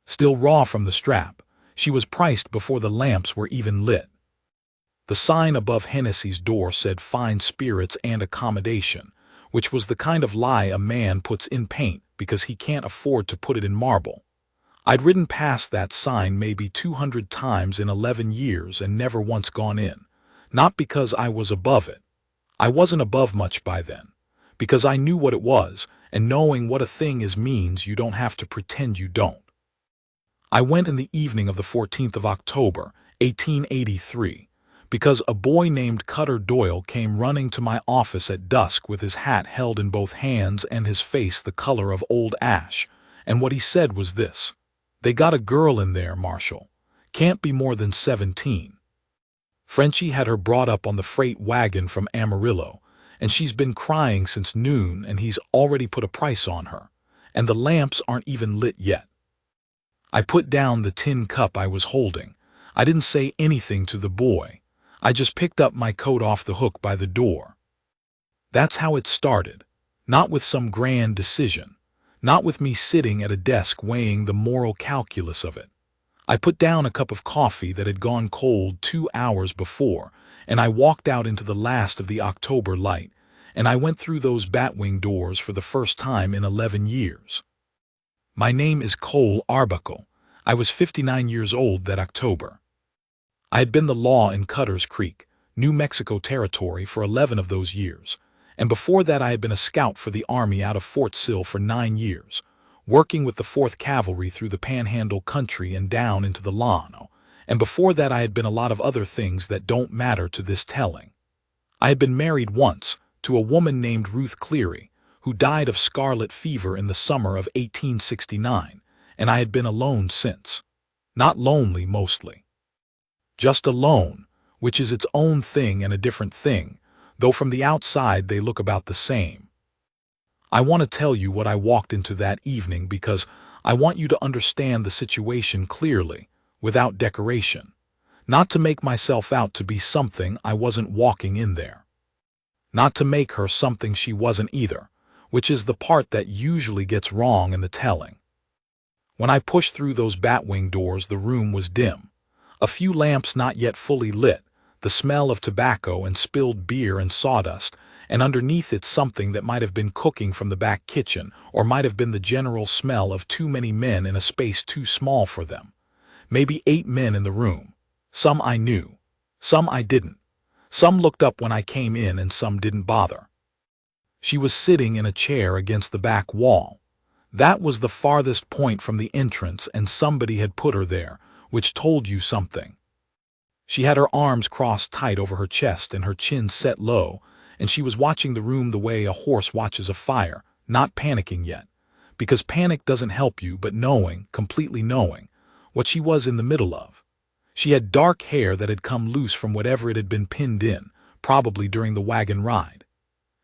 Still raw from the strap, she was priced before the lamps were even lit. The sign above Hennessy's door said fine spirits and accommodation, which was the kind of lie a man puts in paint because he can't afford to put it in marble. I'd ridden past that sign maybe 200 times in 11 years and never once gone in, not because I was above it. I wasn't above much by then, because I knew what it was, and knowing what a thing is means you don't have to pretend you don't. I went in the evening of the 14th of October, 1883, because a boy named Cutter Doyle came running to my office at dusk with his hat held in both hands and his face the color of old ash, and what he said was this: "They got a girl in there, Marshal. Can't be more than 17. Frenchie had her brought up on the freight wagon from Amarillo, and she's been crying since noon, and he's already put a price on her, and the lamps aren't even lit yet." I put down the tin cup I was holding. I didn't say anything to the boy. I just picked up my coat off the hook by the door. That's how it started, not with some grand decision, not with me sitting at a desk weighing the moral calculus of it. I put down a cup of coffee that had gone cold 2 hours before, and I walked out into the last of the October light, and I went through those batwing doors for the first time in 11 years. My name is Cole Arbuckle. I was 59 years old that October. I had been the law in Cutter's Creek, New Mexico Territory for 11 of those years, and before that I had been a scout for the Army out of Fort Sill for 9 years, working with the 4th Cavalry through the Panhandle country and down into the Llano, and before that I had been a lot of other things that don't matter to this telling. I had been married once to a woman named Ruth Cleary, who died of scarlet fever in the summer of 1869, and I had been alone since. Not lonely mostly. Just alone, which is its own thing and a different thing, though from the outside they look about the same. I want to tell you what I walked into that evening because I want you to understand the situation clearly, without decoration. Not to make myself out to be something I wasn't walking in there. Not to make her something she wasn't either, which is the part that usually gets wrong in the telling. When I pushed through those batwing doors, the room was dim. A few lamps not yet fully lit, the smell of tobacco and spilled beer and sawdust, and underneath it something that might have been cooking from the back kitchen, or might have been the general smell of too many men in a space too small for them. Maybe 8 men in the room. Some I knew. Some I didn't. Some looked up when I came in and some didn't bother. She was sitting in a chair against the back wall. That was the farthest point from the entrance, and somebody had put her there, which told you something. She had her arms crossed tight over her chest and her chin set low, and she was watching the room the way a horse watches a fire, not panicking yet, because panic doesn't help you, but knowing, completely knowing, what she was in the middle of. She had dark hair that had come loose from whatever it had been pinned in, probably during the wagon ride.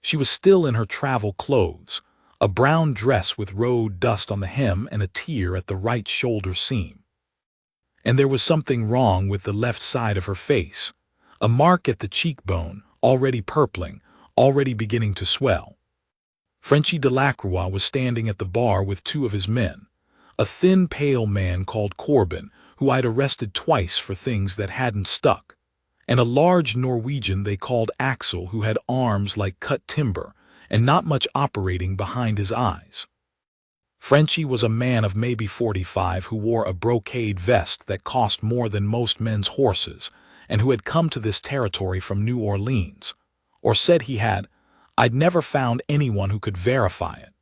She was still in her travel clothes, a brown dress with road dust on the hem and a tear at the right shoulder seam. And there was something wrong with the left side of her face, a mark at the cheekbone, already purpling, already beginning to swell. Frenchie Delacroix was standing at the bar with 2 of his men, a thin, pale man called Corbin, who I'd arrested twice for things that hadn't stuck, and a large Norwegian they called Axel, who had arms like cut timber and not much operating behind his eyes. Frenchie was a man of maybe 45 who wore a brocade vest that cost more than most men's horses, and who had come to this territory from New Orleans, or said he had. I'd never found anyone who could verify it,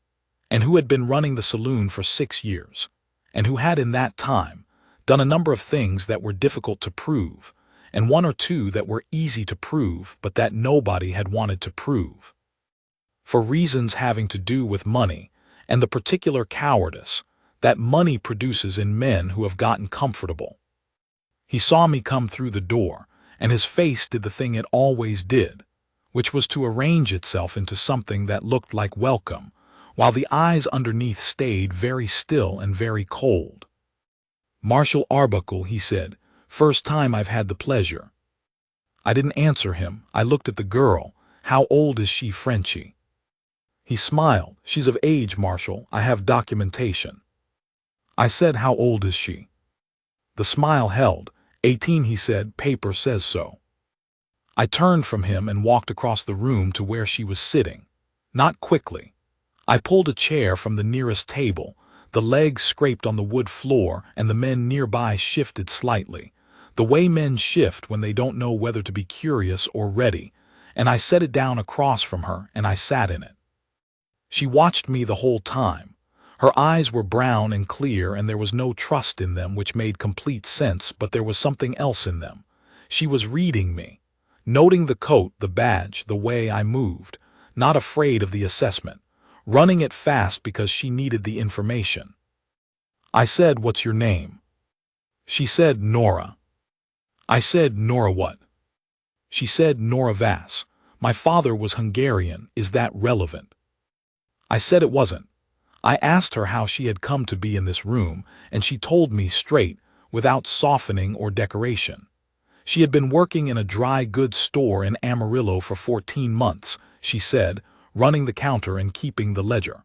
and who had been running the saloon for 6 years, and who had in that time done a number of things that were difficult to prove, and 1 or 2 that were easy to prove but that nobody had wanted to prove. For reasons having to do with money, and the particular cowardice that money produces in men who have gotten comfortable. He saw me come through the door, and his face did the thing it always did, which was to arrange itself into something that looked like welcome, while the eyes underneath stayed very still and very cold. "Marshal Arbuckle," he said, "first time I've had the pleasure." I didn't answer him. I looked at the girl. "How old is she, Frenchie?" He smiled. "She's of age, Marshal. I have documentation." I said, how old is she? The smile held. 18, he said, paper says so. I turned from him and walked across the room to where she was sitting. Not quickly. I pulled a chair from the nearest table. The legs scraped on the wood floor, and the men nearby shifted slightly, the way men shift when they don't know whether to be curious or ready, and I set it down across from her, and I sat in it. She watched me the whole time. Her eyes were brown and clear, and there was no trust in them, which made complete sense, but there was something else in them. She was reading me, noting the coat, the badge, the way I moved, not afraid of the assessment, running it fast because she needed the information. I said, what's your name? She said, Nora. I said, Nora what? She said, Nora Vass. My father was Hungarian. Is that relevant? I said it wasn't. I asked her how she had come to be in this room, and she told me straight, without softening or decoration. She had been working in a dry goods store in Amarillo for 14 months, she said, running the counter and keeping the ledger.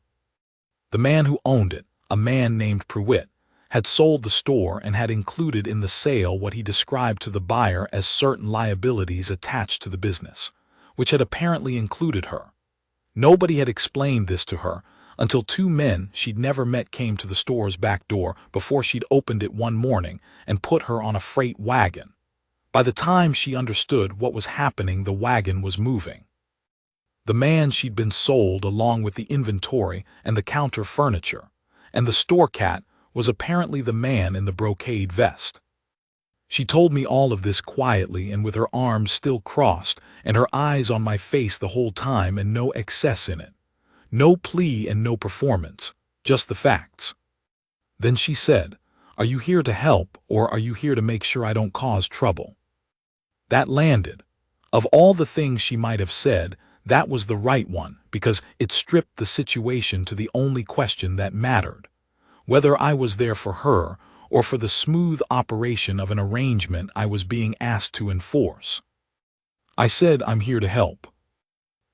The man who owned it, a man named Pruitt, had sold the store and had included in the sale what he described to the buyer as certain liabilities attached to the business, which had apparently included her. Nobody had explained this to her until two men she'd never met came to the store's back door before she'd opened it one morning and put her on a freight wagon. By the time she understood what was happening, the wagon was moving. The man she'd been sold along with the inventory and the counter furniture, and the store cat was apparently the man in the brocade vest. She told me all of this quietly and with her arms still crossed and her eyes on my face the whole time, and no excess in it. No plea and no performance, just the facts. Then she said, are you here to help, or are you here to make sure I don't cause trouble? That landed. Of all the things she might have said, that was the right one, because it stripped the situation to the only question that mattered: whether I was there for her or for the smooth operation of an arrangement I was being asked to enforce. I said, I'm here to help.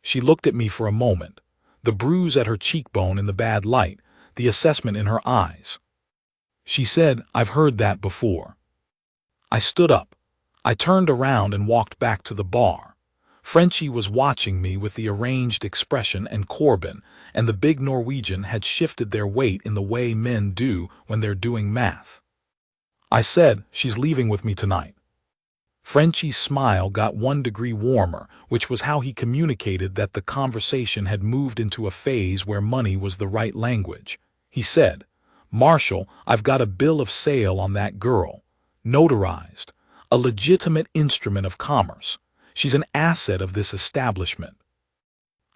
She looked at me for a moment, the bruise at her cheekbone in the bad light, the assessment in her eyes. She said, I've heard that before. I stood up. I turned around and walked back to the bar. Frenchie was watching me with the arranged expression, and Corbin and the big Norwegian had shifted their weight in the way men do when they're doing math. I said, she's leaving with me tonight. Frenchie's smile got 1 degree warmer, which was how he communicated that the conversation had moved into a phase where money was the right language. He said, Marshall, I've got a bill of sale on that girl, notarized, a legitimate instrument of commerce. She's an asset of this establishment.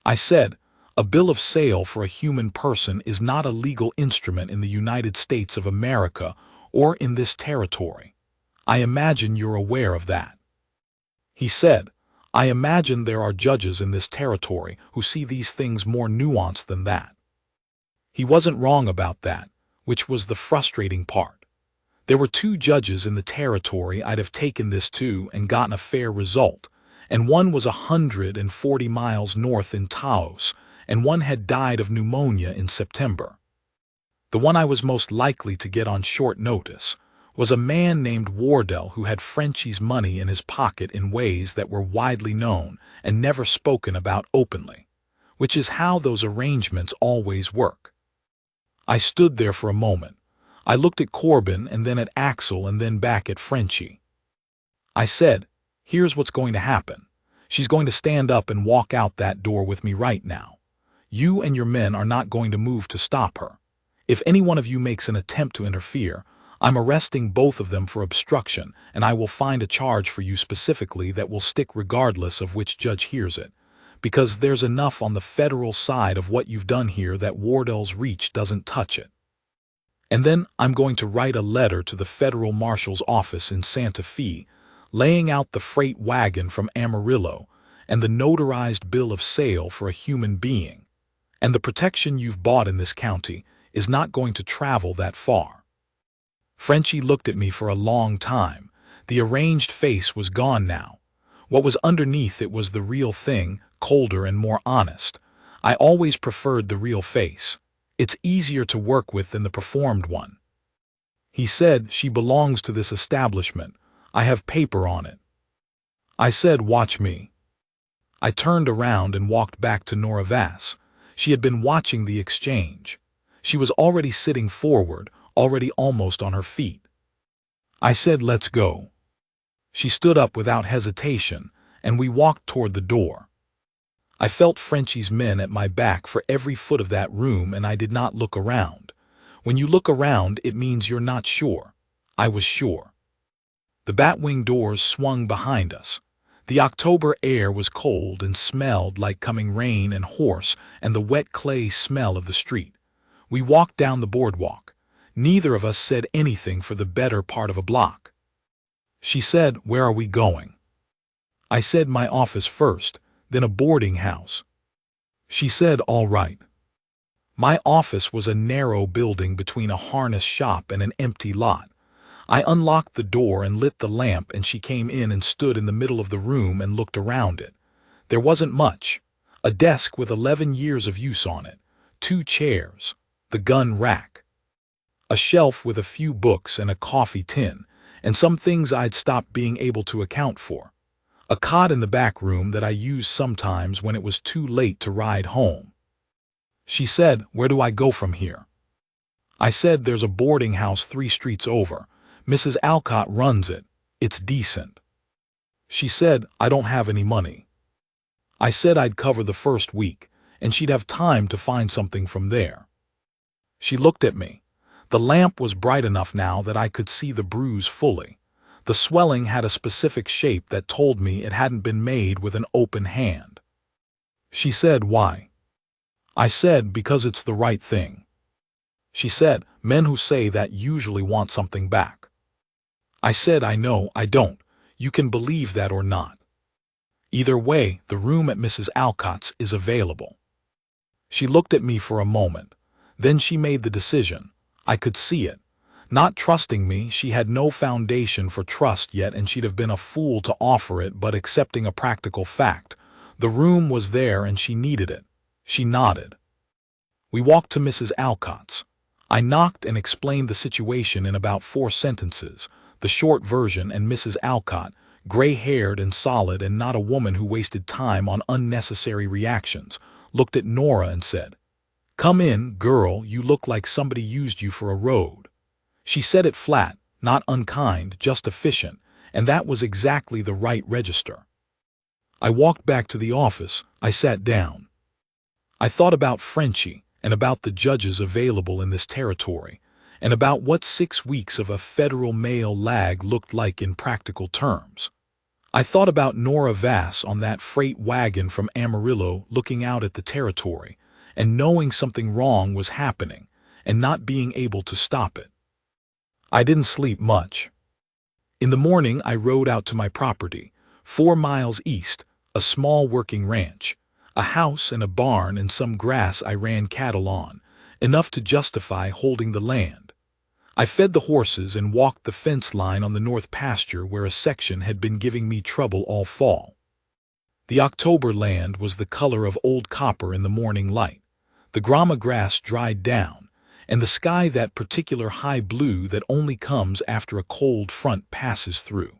I said, a bill of sale for a human person is not a legal instrument in the United States of America or in this territory. I imagine you're aware of that. He said, I imagine there are judges in this territory who see these things more nuanced than that. He wasn't wrong about that, which was the frustrating part. There were 2 judges in the territory I'd have taken this to and gotten a fair result, and one was 140 miles north in Taos, and one had died of pneumonia in September. The one I was most likely to get on short notice was a man named Wardell, who had Frenchie's money in his pocket in ways that were widely known and never spoken about openly, which is how those arrangements always work. I stood there for a moment. I looked at Corbin and then at Axel and then back at Frenchie. I said, here's what's going to happen. She's going to stand up and walk out that door with me right now. You and your men are not going to move to stop her. If any one of you makes an attempt to interfere, I'm arresting both of them for obstruction, and I will find a charge for you specifically that will stick regardless of which judge hears it, because there's enough on the federal side of what you've done here that Wardell's reach doesn't touch it. And then I'm going to write a letter to the federal marshal's office in Santa Fe, laying out the freight wagon from Amarillo and the notarized bill of sale for a human being. And the protection you've bought in this county is not going to travel that far. Frenchie looked at me for a long time. The arranged face was gone now. What was underneath it was the real thing, colder and more honest. I always preferred the real face. It's easier to work with than the performed one. He said, "She belongs to this establishment. I have paper on it." I said, "Watch me." I turned around and walked back to Nora Vass. She had been watching the exchange. She was already sitting forward, already almost on her feet. I said, "Let's go." She stood up without hesitation, and we walked toward the door. I felt Frenchie's men at my back for every foot of that room, and I did not look around. When you look around, it means you're not sure. I was sure. The batwing doors swung behind us. The October air was cold and smelled like coming rain and horse and the wet clay smell of the street. We walked down the boardwalk. Neither of us said anything for the better part of a block. She said, "Where are we going?" I said, "My office first, then a boarding house." She said, "All right." My office was a narrow building between a harness shop and an empty lot. I unlocked the door and lit the lamp, and she came in and stood in the middle of the room and looked around it. There wasn't much. A desk with 11 years of use on it, 2 chairs, the gun rack, a shelf with a few books and a coffee tin, and some things I'd stopped being able to account for. A cot in the back room that I used sometimes when it was too late to ride home. She said, "Where do I go from here?" I said, "There's a boarding house 3 streets over. Mrs. Alcott runs it. It's decent." She said, "I don't have any money." I said I'd cover the first week, and she'd have time to find something from there. She looked at me. The lamp was bright enough now that I could see the bruise fully. The swelling had a specific shape that told me it hadn't been made with an open hand. She said, "Why?" I said, "Because it's the right thing." She said, "Men who say that usually want something back." I said, "I know, I don't. You can believe that or not. Either way, the room at Mrs. Alcott's is available." She looked at me for a moment. Then she made the decision. I could see it. Not trusting me, she had no foundation for trust yet, and she'd have been a fool to offer it, but accepting a practical fact. The room was there and she needed it. She nodded. We walked to Mrs. Alcott's. I knocked and explained the situation in about 4 sentences, the short version, and Mrs. Alcott, gray-haired and solid and not a woman who wasted time on unnecessary reactions, looked at Nora and said, "Come in, girl, you look like somebody used you for a road." She said it flat, not unkind, just efficient, and that was exactly the right register. I walked back to the office. I sat down. I thought about Frenchie, and about the judges available in this territory, and about what 6 weeks of a federal mail lag looked like in practical terms. I thought about Nora Vass on that freight wagon from Amarillo looking out at the territory, and knowing something wrong was happening, and not being able to stop it. I didn't sleep much. In the morning I rode out to my property, 4 miles east, a small working ranch. A house and a barn and some grass I ran cattle on, enough to justify holding the land. I fed the horses and walked the fence line on the north pasture where a section had been giving me trouble all fall. The October land was the color of old copper in the morning light. The grama grass dried down, and the sky that particular high blue that only comes after a cold front passes through.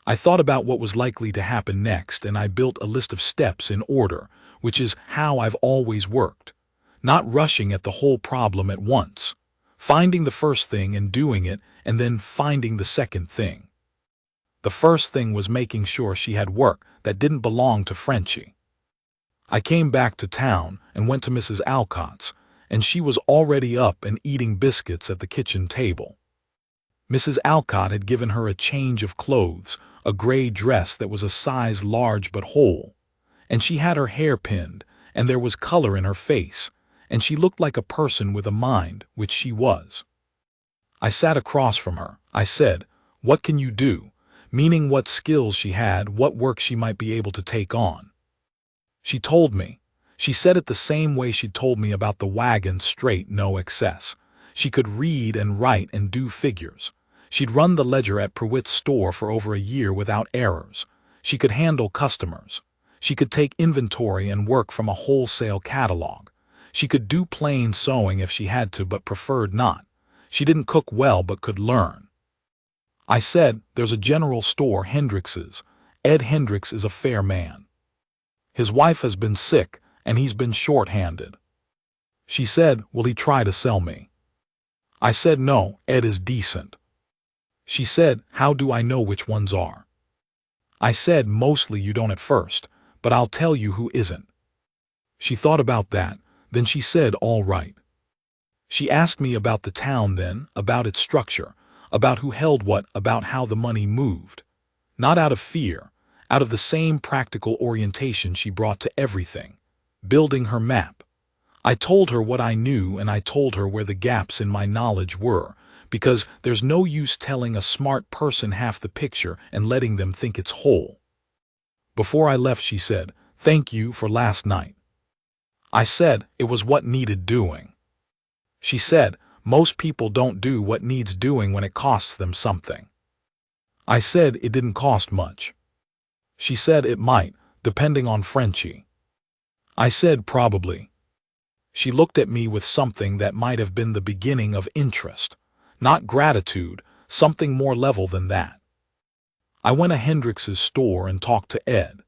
I thought about what was likely to happen next, and I built a list of steps in order, which is how I've always worked. Not rushing at the whole problem at once. Finding the first thing and doing it, and then finding the second thing. The first thing was making sure she had work that didn't belong to Frenchie. I came back to town and went to Mrs. Alcott's, and she was already up and eating biscuits at the kitchen table. Mrs. Alcott had given her a change of clothes, a gray dress that was a size large but whole, and she had her hair pinned, and there was color in her face, and she looked like a person with a mind, which she was. I sat across from her. I said, "What can you do?" Meaning what skills she had, what work she might be able to take on. She told me. She said it the same way she'd told me about the wagon, straight, no excess. She could read and write and do figures. She'd run the ledger at Prewitt's store for over a year without errors. She could handle customers. She could take inventory and work from a wholesale catalog. She could do plain sewing if she had to but preferred not. She didn't cook well but could learn. I said, there's a general store, Hendricks's. Ed Hendricks is a fair man. His wife has been sick, and he's been short-handed. She said, will he try to sell me? I said, no, Ed is decent. She said, how do I know which ones are? I said, mostly you don't at first, but I'll tell you who isn't. She thought about that, then she said, all right. She asked me about the town then, about its structure, about who held what, about how the money moved. Not out of fear, out of the same practical orientation she brought to everything, building her map. I told her what I knew, and I told her where the gaps in my knowledge were, because there's no use telling a smart person half the picture and letting them think it's whole. Before I left, she said, thank you for last night. I said, it was what needed doing. She said, most people don't do what needs doing when it costs them something. I said it didn't cost much. She said it might, depending on Frenchie. I said probably. She looked at me with something that might have been the beginning of interest, not gratitude, something more level than that. I went to Hendricks's store and talked to Ed,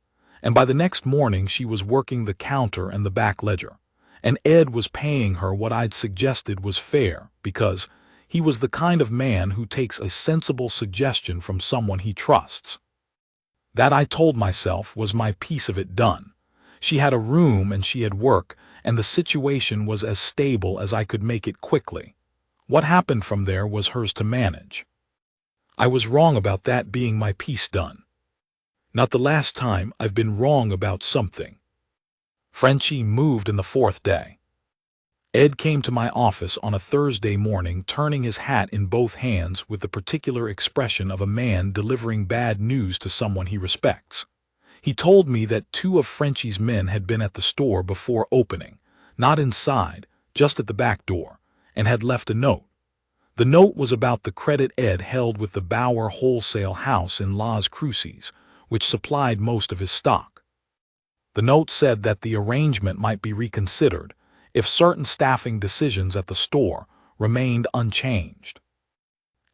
and by the next morning she was working the counter and the back ledger, and Ed was paying her what I'd suggested was fair, because he was the kind of man who takes a sensible suggestion from someone he trusts. That, I told myself, was my piece of it done. She had a room and she had work, and the situation was as stable as I could make it quickly. What happened from there was hers to manage. I was wrong about that being my piece done. Not the last time I've been wrong about something. Frenchie moved in the 4th day. Ed came to my office on a Thursday morning, turning his hat in both hands with the particular expression of a man delivering bad news to someone he respects. He told me that 2 of Frenchie's men had been at the store before opening, not inside, just at the back door, and had left a note. The note was about the credit Ed held with the Bauer wholesale house in Las Cruces, which supplied most of his stock. The note said that the arrangement might be reconsidered if certain staffing decisions at the store remained unchanged.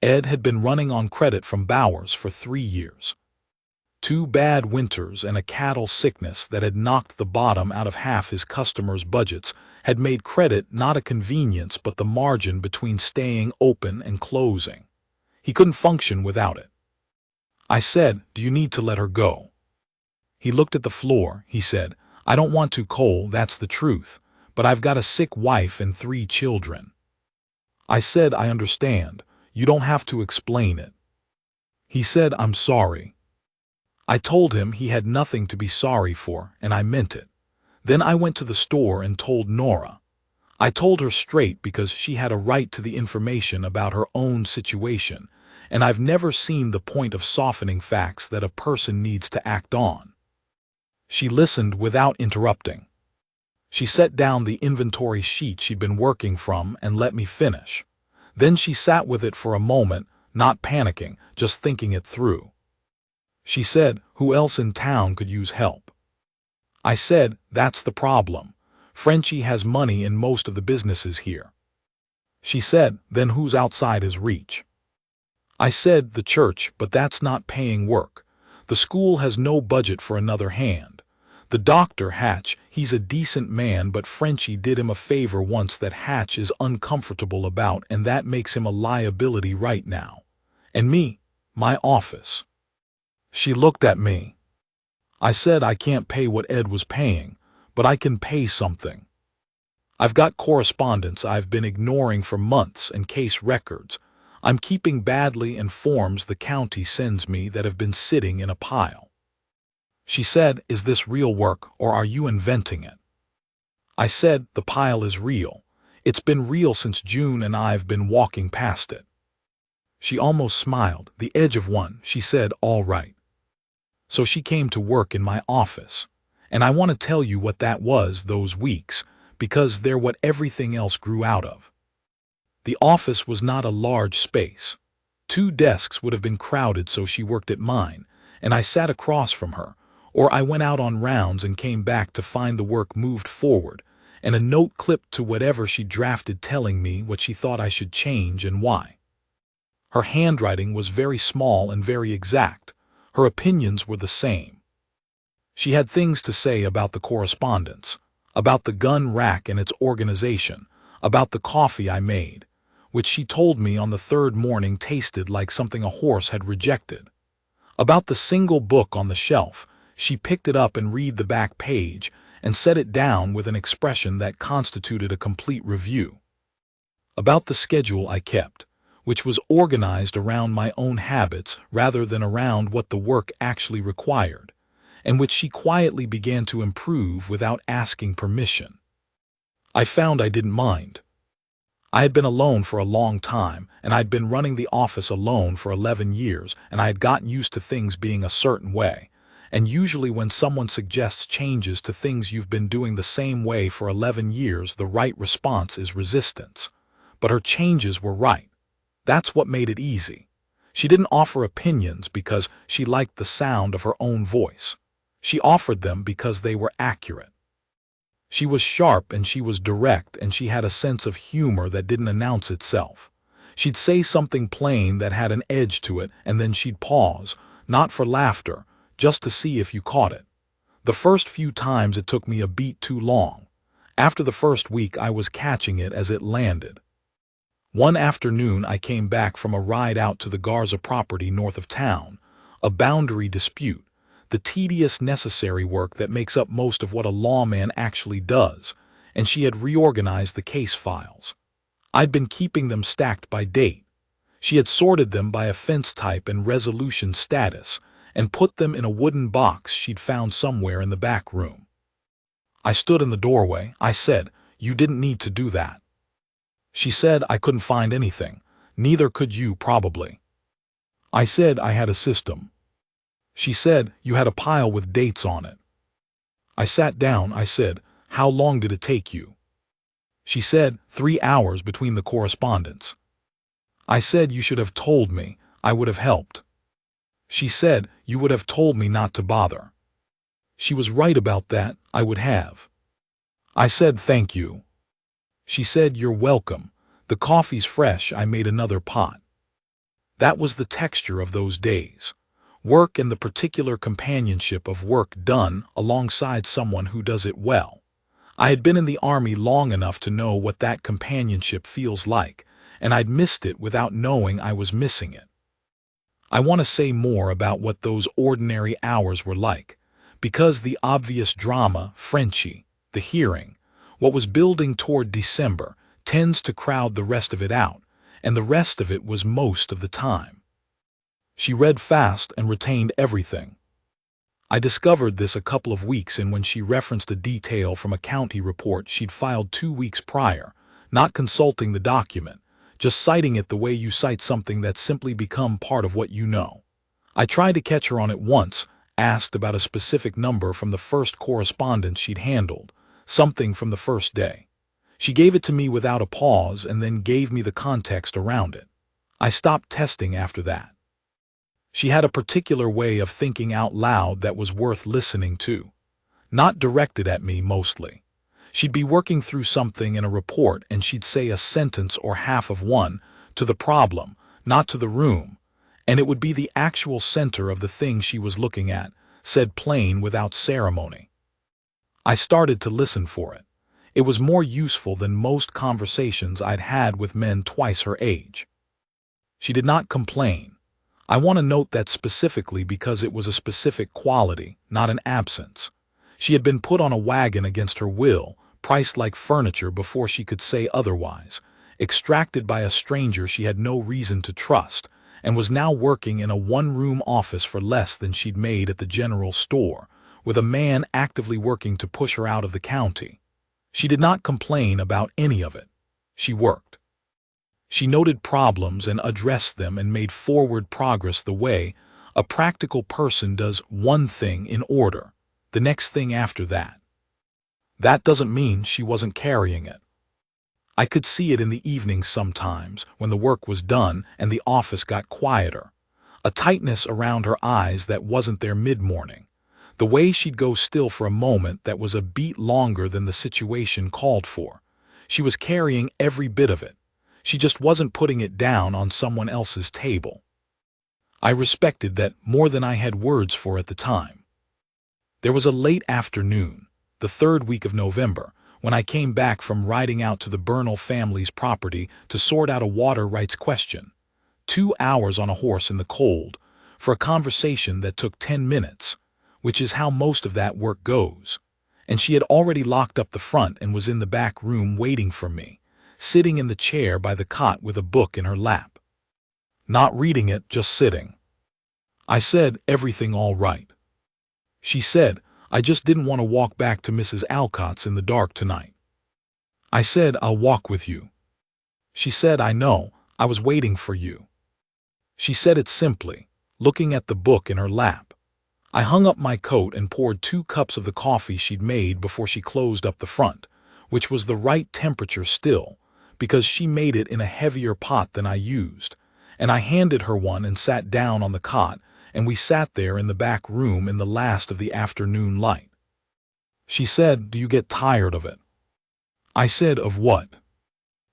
Ed had been running on credit from Bauer's for 3 years. 2 bad winters and a cattle sickness that had knocked the bottom out of half his customers' budgets had made credit not a convenience but the margin between staying open and closing. He couldn't function without it. I said, do you need to let her go? He looked at the floor. He said, I don't want to, Cole, that's the truth, but I've got a sick wife and 3 children. I said, I understand. You don't have to explain it. He said, I'm sorry. I told him he had nothing to be sorry for, and I meant it. Then I went to the store and told Nora. I told her straight because she had a right to the information about her own situation, and I've never seen the point of softening facts that a person needs to act on. She listened without interrupting. She set down the inventory sheet she'd been working from and let me finish. Then she sat with it for a moment, not panicking, just thinking it through. She said, who else in town could use help? I said, that's the problem. Frenchie has money in most of the businesses here. She said, then who's outside his reach? I said, the church, but that's not paying work. The school has no budget for another hand. The doctor, Hatch, he's a decent man, but Frenchie did him a favor once that Hatch is uncomfortable about, and that makes him a liability right now. And me, my office. She looked at me. I said I can't pay what Ed was paying, but I can pay something. I've got correspondence I've been ignoring for months and case records I'm keeping badly and forms the county sends me that have been sitting in a pile. She said, is this real work or are you inventing it? I said, the pile is real. It's been real since June and I've been walking past it. She almost smiled, the edge of one. She said, all right. So she came to work in my office. And I want to tell you what that was those weeks, because they're what everything else grew out of. The office was not a large space. 2 desks would have been crowded, so she worked at mine, and I sat across from her, or I went out on rounds and came back to find the work moved forward, and a note clipped to whatever she drafted telling me what she thought I should change and why. Her handwriting was very small and very exact. Her opinions were the same. She had things to say about the correspondence, about the gun rack and its organization, about the coffee I made, which she told me on the third morning tasted like something a horse had rejected. About the single book on the shelf. She picked it up and read the back page and set it down with an expression that constituted a complete review. About the schedule I kept, which was organized around my own habits rather than around what the work actually required, and which she quietly began to improve without asking permission. I found I didn't mind. I had been alone for a long time, and I'd been running the office alone for 11 years, and I had gotten used to things being a certain way. And usually when someone suggests changes to things you've been doing the same way for 11 years, the right response is resistance. But her changes were right. That's what made it easy. She didn't offer opinions because she liked the sound of her own voice. She offered them because they were accurate. She was sharp and she was direct, and she had a sense of humor that didn't announce itself. She'd say something plain that had an edge to it, and then she'd pause, not for laughter, just to see if you caught it. The first few times it took me a beat too long. After the first week I was catching it as it landed. One afternoon I came back from a ride out to the Garza property north of town, a boundary dispute, the tedious necessary work that makes up most of what a lawman actually does, and she had reorganized the case files. I'd been keeping them stacked by date. She had sorted them by offense type and resolution status, and put them in a wooden box she'd found somewhere in the back room. I stood in the doorway. I said, "You didn't need to do that." She said, "I couldn't find anything. Neither could you, probably." I said, "I had a system." She said, "You had a pile with dates on it." I sat down. I said, "How long did it take you?" She said, 3 hours between the correspondence." I said, "You should have told me. I would have helped." She said, "You would have told me not to bother." She was right about that. I would have. I said, "Thank you." She said, "You're welcome. The coffee's fresh. I made another pot." That was the texture of those days. Work and the particular companionship of work done alongside someone who does it well. I had been in the army long enough to know what that companionship feels like, and I'd missed it without knowing I was missing it. I want to say more about what those ordinary hours were like, because the obvious drama, Frenchie, the hearing, what was building toward December, tends to crowd the rest of it out, and the rest of it was most of the time. She read fast and retained everything. I discovered this a couple of weeks in when she referenced a detail from a county report she'd filed 2 weeks prior, not consulting the document, just citing it the way you cite something that's simply become part of what you know. I tried to catch her on it once, asked about a specific number from the first correspondence she'd handled, something from the first day. She gave it to me without a pause and then gave me the context around it. I stopped testing after that. She had a particular way of thinking out loud that was worth listening to. Not directed at me mostly. She'd be working through something in a report and she'd say a sentence or half of one to the problem, not to the room, and it would be the actual center of the thing she was looking at, said plain without ceremony. I started to listen for it. It was more useful than most conversations I'd had with men twice her age. She did not complain. I want to note that specifically because it was a specific quality, not an absence. She had been put on a wagon against her will, priced like furniture before she could say otherwise, extracted by a stranger she had no reason to trust, and was now working in a one-room office for less than she'd made at the general store, with a man actively working to push her out of the county. She did not complain about any of it. She worked. She noted problems and addressed them and made forward progress the way a practical person does one thing in order, the next thing after that. That doesn't mean she wasn't carrying it. I could see it in the evenings sometimes when the work was done and the office got quieter, a tightness around her eyes that wasn't there mid-morning, The way she'd go still for a moment that was a beat longer than the situation called for. She was carrying every bit of it. She just wasn't putting it down on someone else's table. I respected that more than I had words for at the time. There was a late afternoon, the third week of November, when I came back from riding out to the Bernal family's property to sort out a water rights question. 2 hours on a horse in the cold, for a conversation that took 10 minutes, which is how most of that work goes. And she had already locked up the front and was in the back room waiting for me, sitting in the chair by the cot with a book in her lap. Not reading it, just sitting. I said, "Everything all right?" She said, "I just didn't want to walk back to Mrs. Alcott's in the dark tonight." I said, "I'll walk with you." She said, "I know, I was waiting for you." She said it simply, looking at the book in her lap. I hung up my coat and poured 2 cups of the coffee she'd made before she closed up the front, which was the right temperature still, because she made it in a heavier pot than I used, and I handed her one and sat down on the cot, and we sat there in the back room in the last of the afternoon light. She said, "Do you get tired of it?" I said, "Of what?"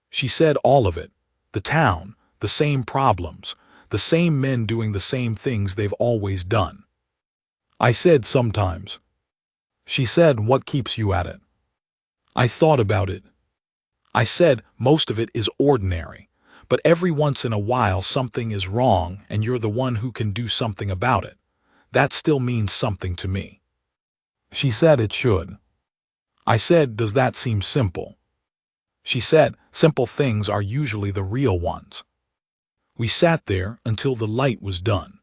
She said, "All of it. The town, the same problems, the same men doing the same things they've always done." I said, "Sometimes." She said, "What keeps you at it?" I thought about it. I said, "Most of it is ordinary, but every once in a while something is wrong and you're the one who can do something about it. That still means something to me." She said it should. I said, "Does that seem simple?" She said, "Simple things are usually the real ones." We sat there until the light was done.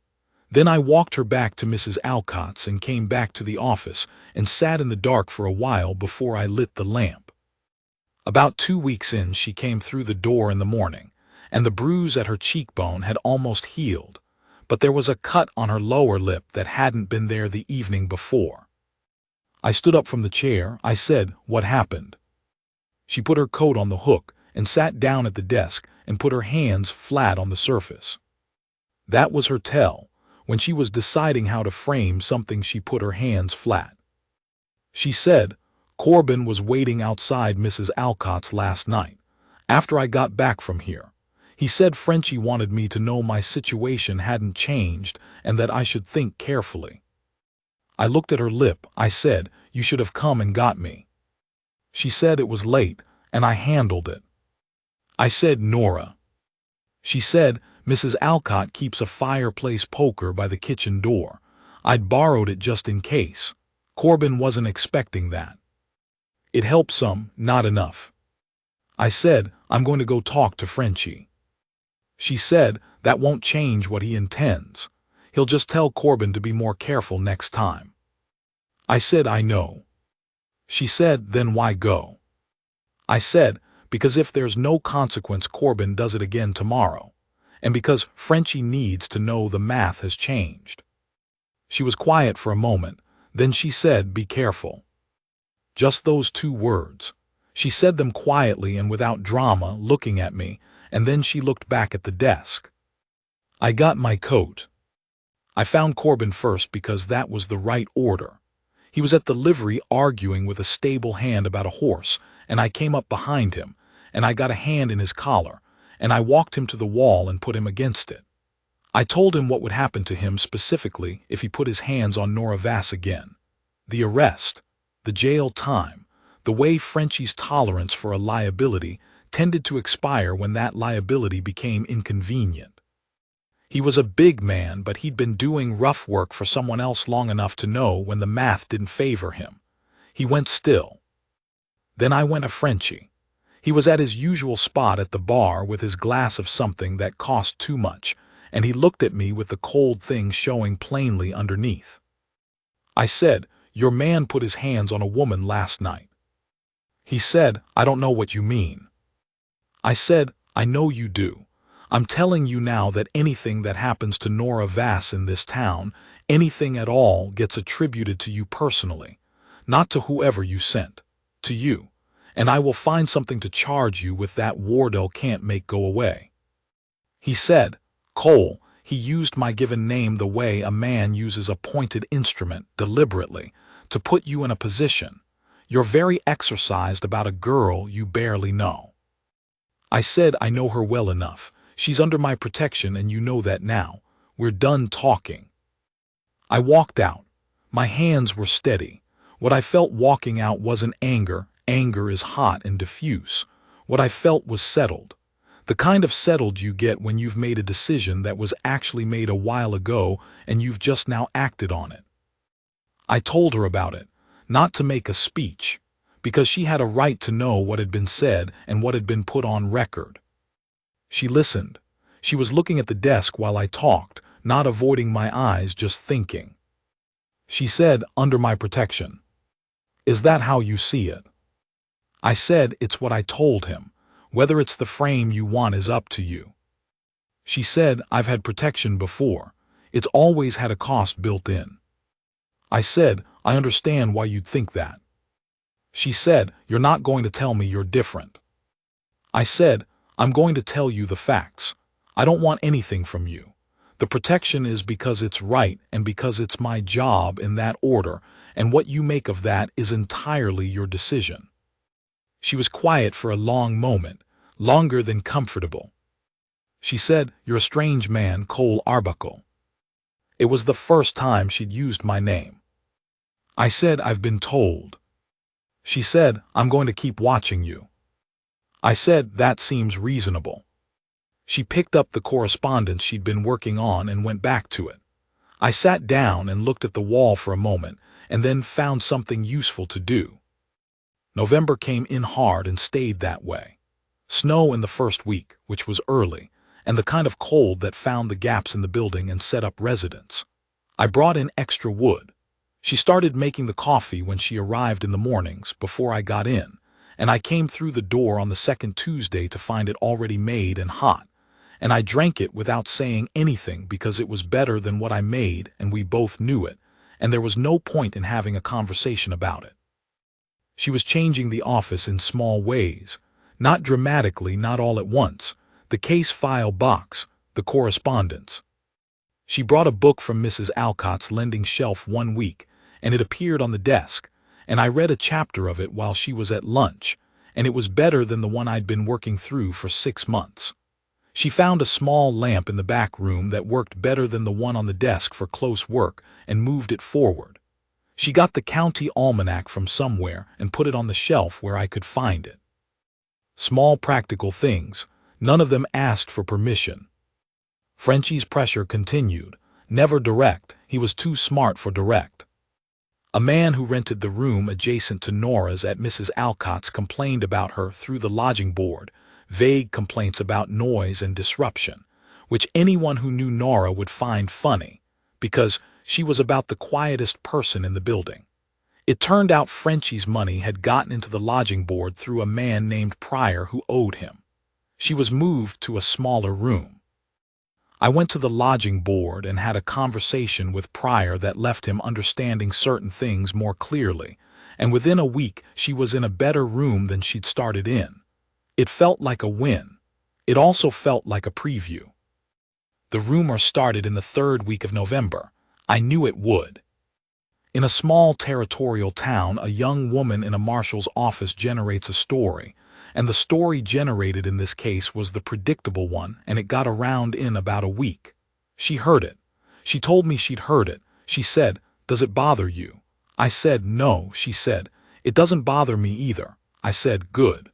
Then I walked her back to Mrs. Alcott's and came back to the office and sat in the dark for a while before I lit the lamp. About 2 weeks in, she came through the door in the morning, and the bruise at her cheekbone had almost healed, but there was a cut on her lower lip that hadn't been there the evening before. I stood up from the chair. I said, "What happened?" She put her coat on the hook and sat down at the desk and put her hands flat on the surface. That was her tell. When she was deciding how to frame something, she put her hands flat. She said, "Corbin was waiting outside Mrs. Alcott's last night, after I got back from here. He said Frenchie wanted me to know my situation hadn't changed and that I should think carefully." I looked at her lip. I said, "You should have come and got me." She said it was late, and I handled it. I said, "Nora." She said, "Mrs. Alcott keeps a fireplace poker by the kitchen door. I'd borrowed it just in case. Corbin wasn't expecting that. It helped some, not enough." I said, "I'm going to go talk to Frenchie." She said, "That won't change what he intends. He'll just tell Corbin to be more careful next time." I said, "I know." She said, "Then why go?" I said, "Because if there's no consequence, Corbin does it again tomorrow, and because Frenchie needs to know the math has changed." She was quiet for a moment, then she said, "Be careful." Just those 2 words. She said them quietly and without drama, looking at me, and then she looked back at the desk. I got my coat. I found Corbin first because that was the right order. He was at the livery arguing with a stable hand about a horse, and I came up behind him, and I got a hand in his collar, and I walked him to the wall and put him against it. I told him what would happen to him specifically if he put his hands on Nora Vass again. The arrest, the jail time, the way Frenchie's tolerance for a liability tended to expire when that liability became inconvenient. He was a big man, but he'd been doing rough work for someone else long enough to know when the math didn't favor him. He went still. Then I went to Frenchie. He was at his usual spot at the bar with his glass of something that cost too much, and he looked at me with the cold thing showing plainly underneath. I said, "Your man put his hands on a woman last night." He said, "I don't know what you mean." I said, "I know you do. I'm telling you now that anything that happens to Nora Vass in this town, anything at all, gets attributed to you personally, not to whoever you sent, to you, and I will find something to charge you with that Wardell can't make go away." He said, "Cole, He used my given name the way a man uses a pointed instrument, deliberately, to put you in a position. You're very exercised about a girl you barely know. I said I know her well enough. She's under my protection and you know that now. We're done talking. I walked out. My hands were steady. What I felt walking out wasn't anger. Anger is hot and diffuse. What I felt was settled. The kind of settled you get when you've made a decision that was actually made a while ago and you've just now acted on it. I told her about it, not to make a speech, because she had a right to know what had been said and what had been put on record. She listened. She was looking at the desk while I talked, not avoiding my eyes, just thinking. She said, under my protection. Is that how you see it? I said, it's what I told him. Whether it's the frame you want is up to you. She said, I've had protection before. It's always had a cost built in. I said, I understand why you'd think that. She said, you're not going to tell me you're different. I said, I'm going to tell you the facts. I don't want anything from you. The protection is because it's right and because it's my job in that order, and what you make of that is entirely your decision. She was quiet for a long moment, longer than comfortable. She said, you're a strange man, Cole Arbuckle. It was the first time she'd used my name. I said, I've been told. She said, I'm going to keep watching you. I said, that seems reasonable. She picked up the correspondence she'd been working on and went back to it. I sat down and looked at the wall for a moment and then found something useful to do. November came in hard and stayed that way. Snow in the first week, which was early, and the kind of cold that found the gaps in the building and set up residence. I brought in extra wood. She started making the coffee when she arrived in the mornings before I got in, and I came through the door on the second Tuesday to find it already made and hot, and I drank it without saying anything because it was better than what I made and we both knew it, and there was no point in having a conversation about it. She was changing the office in small ways, not dramatically, not all at once, the case file box, the correspondence. She brought a book from Mrs. Alcott's lending shelf one week, and it appeared on the desk, and I read a chapter of it while she was at lunch, and it was better than the one I'd been working through for 6 months. She found a small lamp in the back room that worked better than the one on the desk for close work and moved it forward. She got the county almanac from somewhere and put it on the shelf where I could find it. Small practical things, none of them asked for permission. Frenchie's pressure continued. Never direct, he was too smart for direct. A man who rented the room adjacent to Nora's at Mrs. Alcott's complained about her through the lodging board, vague complaints about noise and disruption, which anyone who knew Nora would find funny, because she was about the quietest person in the building. It turned out Frenchie's money had gotten into the lodging board through a man named Pryor who owed him. She was moved to a smaller room. I went to the lodging board and had a conversation with Pryor that left him understanding certain things more clearly, and within a week she was in a better room than she'd started in. It felt like a win. It also felt like a preview. The rumor started in the 3rd week of November. I knew it would. In a small territorial town, a young woman in a marshal's office generates a story, and the story generated in this case was the predictable one, and it got around in about a week. She heard it. She told me she'd heard it. She said, "Does it bother you?" I said, "No." She said, "It doesn't bother me either." I said, "Good."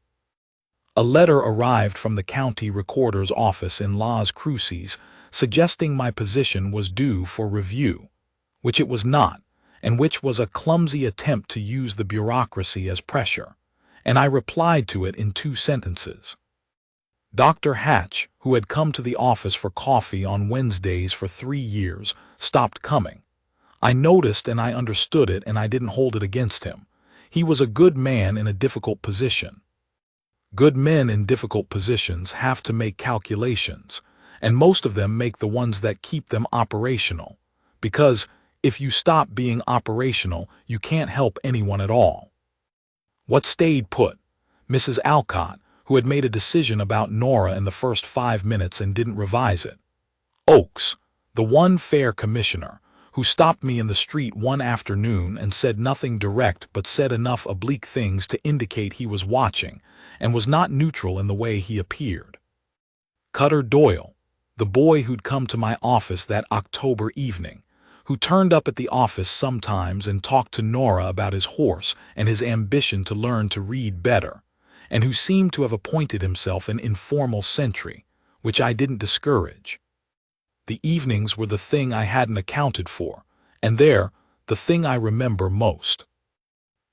A letter arrived from the county recorder's office in Las Cruces suggesting my position was due for review, which it was not, and which was a clumsy attempt to use the bureaucracy as pressure, and I replied to it in 2 sentences. Dr. Hatch, who had come to the office for coffee on Wednesdays for 3 years, stopped coming. I noticed and I understood it, and I didn't hold it against him. He was a good man in a difficult position. Good men in difficult positions have to make calculations, and most of them make the ones that keep them operational, because if you stop being operational, you can't help anyone at all. What stayed put? Mrs. Alcott, who had made a decision about Nora in the first 5 minutes and didn't revise it. Oakes, The one fair commissioner, who stopped me in the street one afternoon and said nothing direct but said enough oblique things to indicate he was watching and was not neutral in the way he appeared. Cutter Doyle, the boy who'd come to my office that October evening, who turned up at the office sometimes and talked to Nora about his horse and his ambition to learn to read better, and who seemed to have appointed himself an informal sentry, which I didn't discourage. The evenings were the thing I hadn't accounted for, and they're the thing I remember most.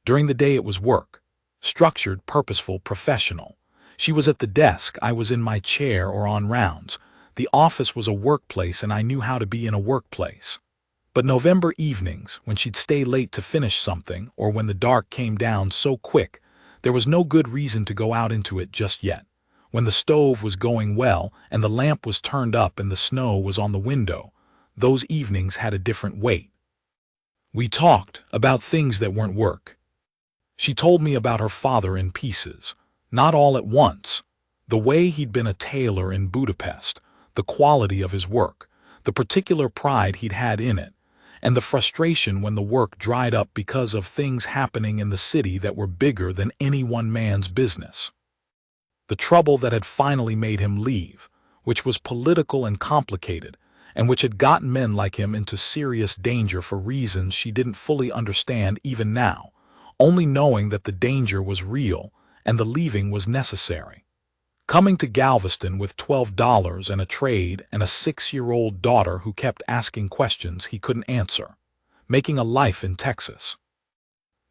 During the day it was work, structured, purposeful, professional. She was at the desk, I was in my chair or on rounds. The office was a workplace and I knew how to be in a workplace. But November evenings, when she'd stay late to finish something, or when the dark came down so quick, there was no good reason to go out into it just yet. When the stove was going well and the lamp was turned up and the snow was on the window, those evenings had a different weight. We talked about things that weren't work. She told me about her father in pieces, not all at once. The way he'd been a tailor in Budapest, the quality of his work, the particular pride he'd had in it, and the frustration when the work dried up because of things happening in the city that were bigger than any one man's business. The trouble that had finally made him leave, which was political and complicated, and which had gotten men like him into serious danger for reasons she didn't fully understand even now, only knowing that the danger was real and the leaving was necessary. Coming to Galveston with $12 and a trade and a 6-year-old daughter who kept asking questions he couldn't answer. Making a life in Texas.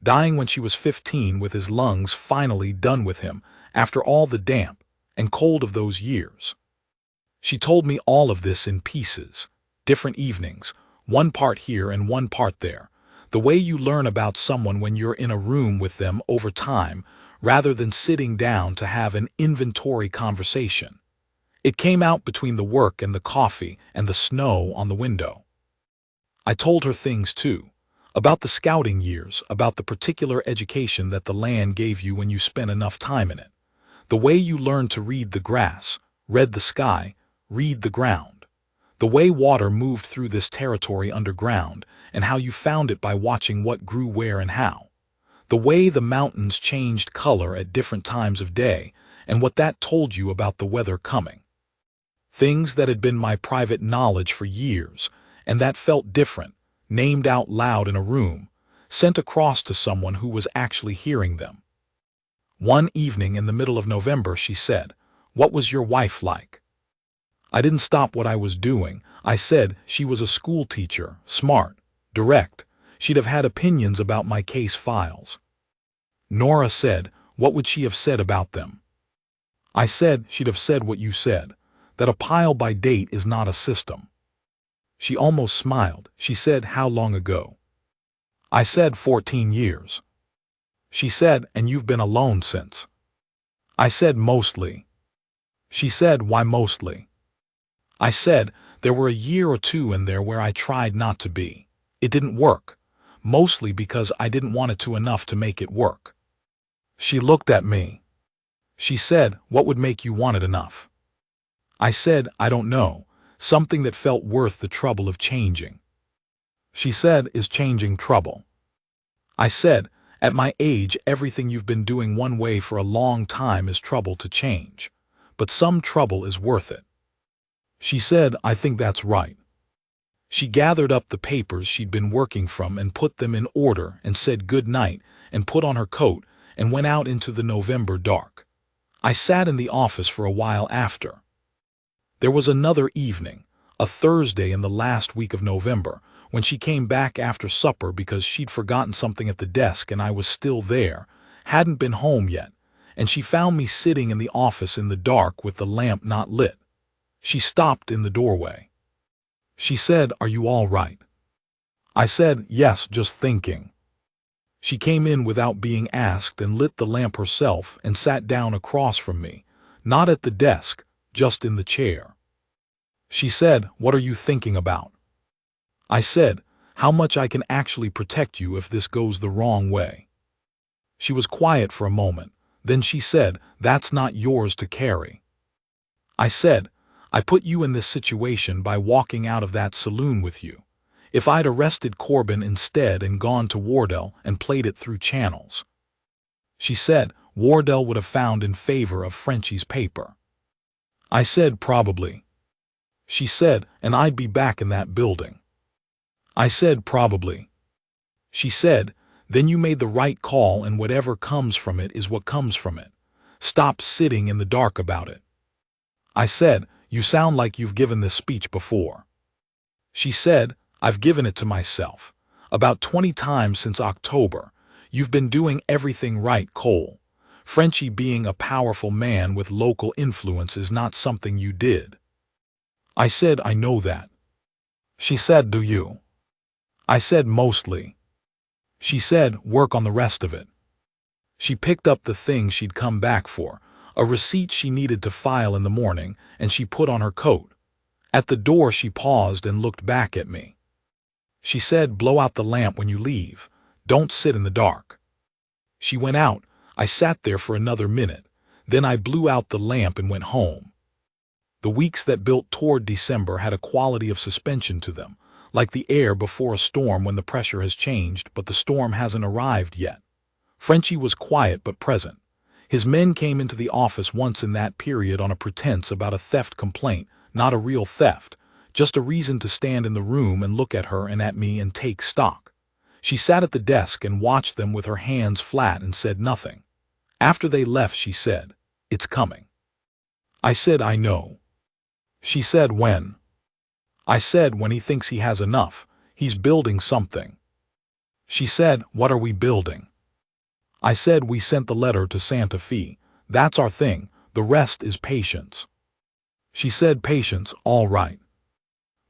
Dying when she was 15 with his lungs finally done with him after all the damp and cold of those years. She told me all of this in pieces, different evenings, one part here and one part there. The way you learn about someone when you're in a room with them over time, rather than sitting down to have an inventory conversation. It came out between the work and the coffee and the snow on the window. I told her things too, about the scouting years, about the particular education that the land gave you when you spent enough time in it, the way you learned to read the grass, read the sky, read the ground, the way water moved through this territory underground, and how you found it by watching what grew where and how. The way the mountains changed color at different times of day, and what that told you about the weather coming. Things that had been my private knowledge for years, and that felt different, named out loud in a room, sent across to someone who was actually hearing them. One evening in the middle of November she said, "What was your wife like?" I didn't stop what I was doing. I said she was a school teacher, smart, direct. She'd have had opinions about my case files. Nora said, "What would she have said about them?" I said she'd have said what you said, that a pile by date is not a system. She almost smiled. She said, "How long ago?" I said 14 years. She said, "And you've been alone since?" I said, "Mostly." She said, "Why mostly?" I said, "There were a year or two in there where I tried not to be. It didn't work. Mostly because I didn't want it to enough to make it work." She looked at me. She said, "What would make you want it enough?" I said, "I don't know, something that felt worth the trouble of changing." She said, "Is changing trouble?" I said, "At my age, everything you've been doing one way for a long time is trouble to change. But some trouble is worth it." She said, "I think that's right." She gathered up the papers she'd been working from and put them in order and said good night and put on her coat and went out into the November dark. I sat in the office for a while after. There was another evening, a Thursday in the last week of November, when she came back after supper because she'd forgotten something at the desk and I was still there, hadn't been home yet, and she found me sitting in the office in the dark with the lamp not lit. She stopped in the doorway. She said, "Are you all right?" I said, "Yes, just thinking." She came in without being asked and lit the lamp herself and sat down across from me, not at the desk, just in the chair. She said, "What are you thinking about?" I said, "How much I can actually protect you if this goes the wrong way." She was quiet for a moment. Then she said, "That's not yours to carry." I said, I put you in this situation by walking out of that saloon with you. If I'd arrested Corbin instead and gone to Wardell and played it through channels," she said, "Wardell would have found in favor of Frenchie's paper." I said, "Probably." She said, "And I'd be back in that building." I said, "Probably." She said, "Then you made the right call, and whatever comes from it is what comes from it. Stop sitting in the dark about it." I said, "You sound like you've given this speech before." She said, "I've given it to myself. About 20 times since October. You've been doing everything right, Cole. Frenchie being a powerful man with local influence is not something you did." I said, "I know that." She said, "Do you?" I said, "Mostly." She said, "Work on the rest of it." She picked up the thing she'd come back for, a receipt she needed to file in the morning, and she put on her coat. At the door she paused and looked back at me. She said, "Blow out the lamp when you leave. Don't sit in the dark." She went out. I sat there for another minute. Then I blew out the lamp and went home. The weeks that built toward December had a quality of suspension to them, like the air before a storm when the pressure has changed but the storm hasn't arrived yet. Frenchie was quiet but present. His men came into the office once in that period on a pretense about a theft complaint, not a real theft, just a reason to stand in the room and look at her and at me and take stock. She sat at the desk and watched them with her hands flat and said nothing. After they left, she said, "It's coming." I said, "I know." She said, "When?" I said, "When he thinks he has enough. He's building something." She said, "What are we building?" I said, "We sent the letter to Santa Fe. That's our thing. The rest is patience." She said, "Patience, all right."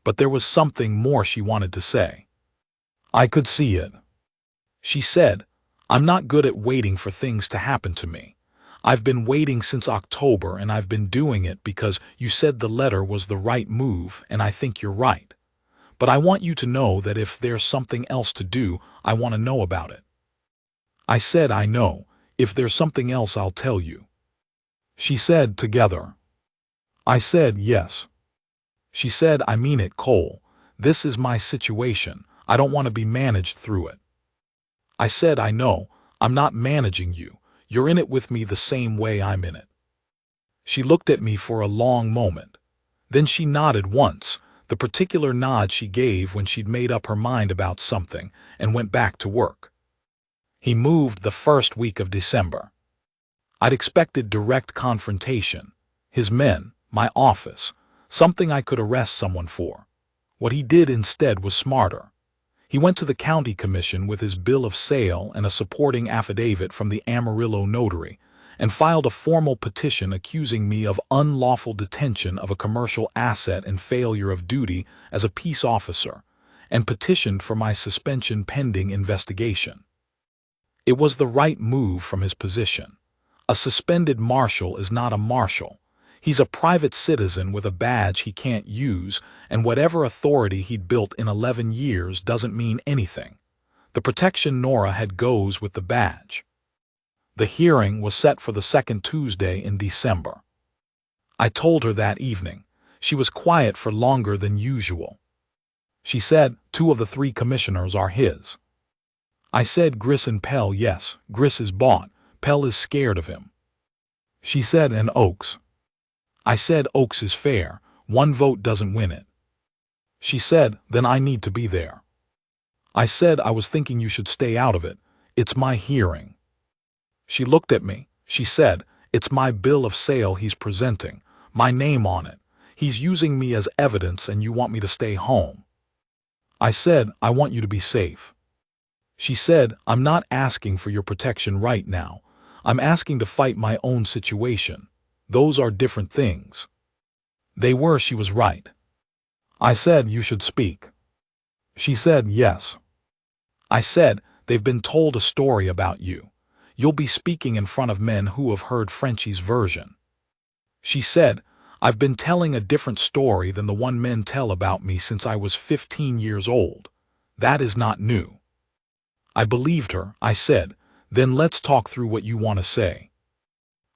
But there was something more she wanted to say. I could see it. She said, "I'm not good at waiting for things to happen to me. I've been waiting since October, and I've been doing it because you said the letter was the right move, and I think you're right. But I want you to know that if there's something else to do, I want to know about it." I said, "I know. If there's something else, I'll tell you." She said, "Together?" I said, "Yes." She said, "I mean it, Cole. This is my situation. I don't want to be managed through it." I said, "I know. I'm not managing you. You're in it with me the same way I'm in it." She looked at me for a long moment. Then she nodded once, the particular nod she gave when she'd made up her mind about something, and went back to work. He moved the first week of December. I'd expected direct confrontation. His men, my office, something I could arrest someone for. What he did instead was smarter. He went to the county commission with his bill of sale and a supporting affidavit from the Amarillo notary, and filed a formal petition accusing me of unlawful detention of a commercial asset and failure of duty as a peace officer, and petitioned for my suspension pending investigation. It was the right move from his position. A suspended marshal is not a marshal. He's a private citizen with a badge he can't use, and whatever authority he'd built in 11 years doesn't mean anything. The protection Nora had goes with the badge. The hearing was set for the second Tuesday in December. I told her that evening. She was quiet for longer than usual. She said, "2 of the 3 commissioners are his." I said, "Gris and Pell, yes. Gris is bought. Pell is scared of him." She said, "And Oaks?" I said, "Oaks is fair. 1 vote doesn't win it." She said, "Then I need to be there." I said, "I was thinking you should stay out of it. It's my hearing." She looked at me. She said, "It's my bill of sale he's presenting. My name on it. He's using me as evidence, and you want me to stay home." I said, "I want you to be safe." She said, "I'm not asking for your protection right now. I'm asking to fight my own situation. Those are different things." They were. She was right. I said, "You should speak." She said, "Yes." I said, "They've been told a story about you. You'll be speaking in front of men who have heard Frenchie's version." She said, "I've been telling a different story than the one men tell about me since I was 15 years old. That is not new." I believed her. I said, "Then let's talk through what you want to say."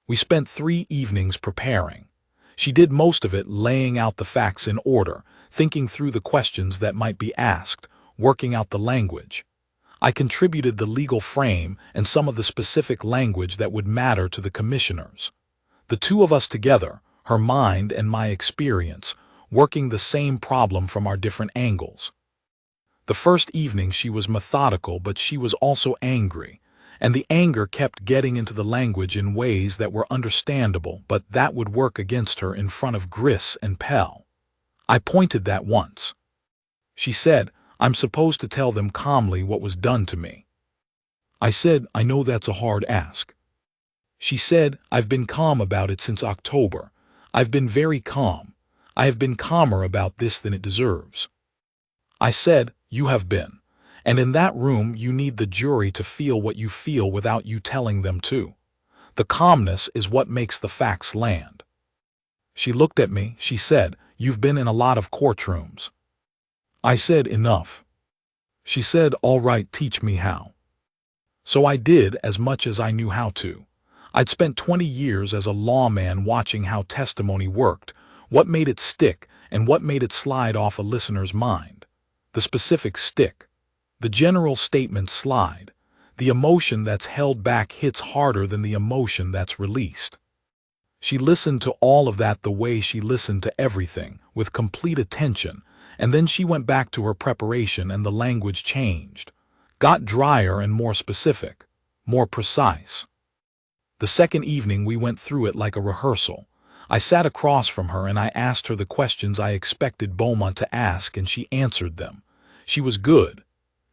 We spent 3 evenings preparing. She did most of it laying out the facts in order, thinking through the questions that might be asked, working out the language. I contributed the legal frame and some of the specific language that would matter to the commissioners. The two of us together, her mind and my experience, working the same problem from our different angles. The first evening she was methodical, but she was also angry, and the anger kept getting into the language in ways that were understandable, but that would work against her in front of Gris and Pell. I pointed that once. She said, "I'm supposed to tell them calmly what was done to me." I said, "I know that's a hard ask." She said, "I've been calm about it since October. I've been very calm. I have been calmer about this than it deserves." I said, "You have been. And in that room you need the jury to feel what you feel without you telling them to. The calmness is what makes the facts land." She looked at me. She said, "You've been in a lot of courtrooms." I said, "Enough." She said, "All right, teach me how." So I did as much as I knew how to. I'd spent 20 years as a lawman watching how testimony worked, what made it stick and what made it slide off a listener's mind. The specifics stick. The general statements slide. The emotion that's held back hits harder than the emotion that's released. She listened to all of that the way she listened to everything, with complete attention, and then she went back to her preparation and the language changed. Got drier and more specific, more precise. The second evening we went through it like a rehearsal. I sat across from her and I asked her the questions I expected Beaumont to ask, and she answered them. She was good.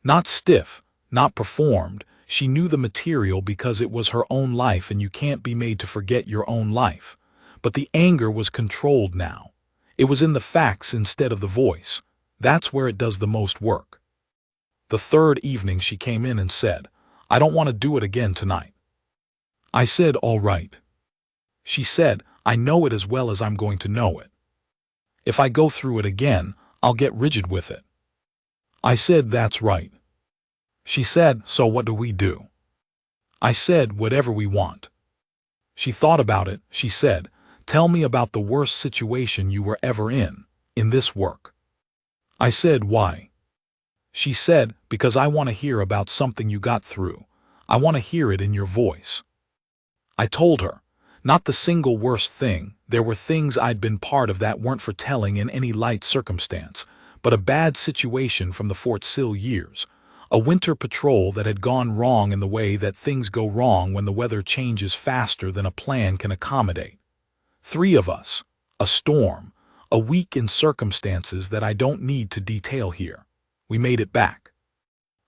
Not stiff, not performed. She knew the material because it was her own life, and you can't be made to forget your own life. But the anger was controlled now. It was in the facts instead of the voice. That's where it does the most work. The third evening she came in and said, "I don't want to do it again tonight." I said, "All right." She said, "I know it as well as I'm going to know it. If I go through it again, I'll get rigid with it." I said, "That's right." She said, "So what do we do?" I said, "Whatever we want." She thought about it. She said, "Tell me about the worst situation you were ever in this work." I said, "Why?" She said, "Because I want to hear about something you got through. I want to hear it in your voice." I told her, not the single worst thing. There were things I'd been part of that weren't for telling in any light circumstance, but a bad situation from the Fort Sill years, a winter patrol that had gone wrong in the way that things go wrong when the weather changes faster than a plan can accommodate. 3 of us, a storm, a week in circumstances that I don't need to detail here. We made it back.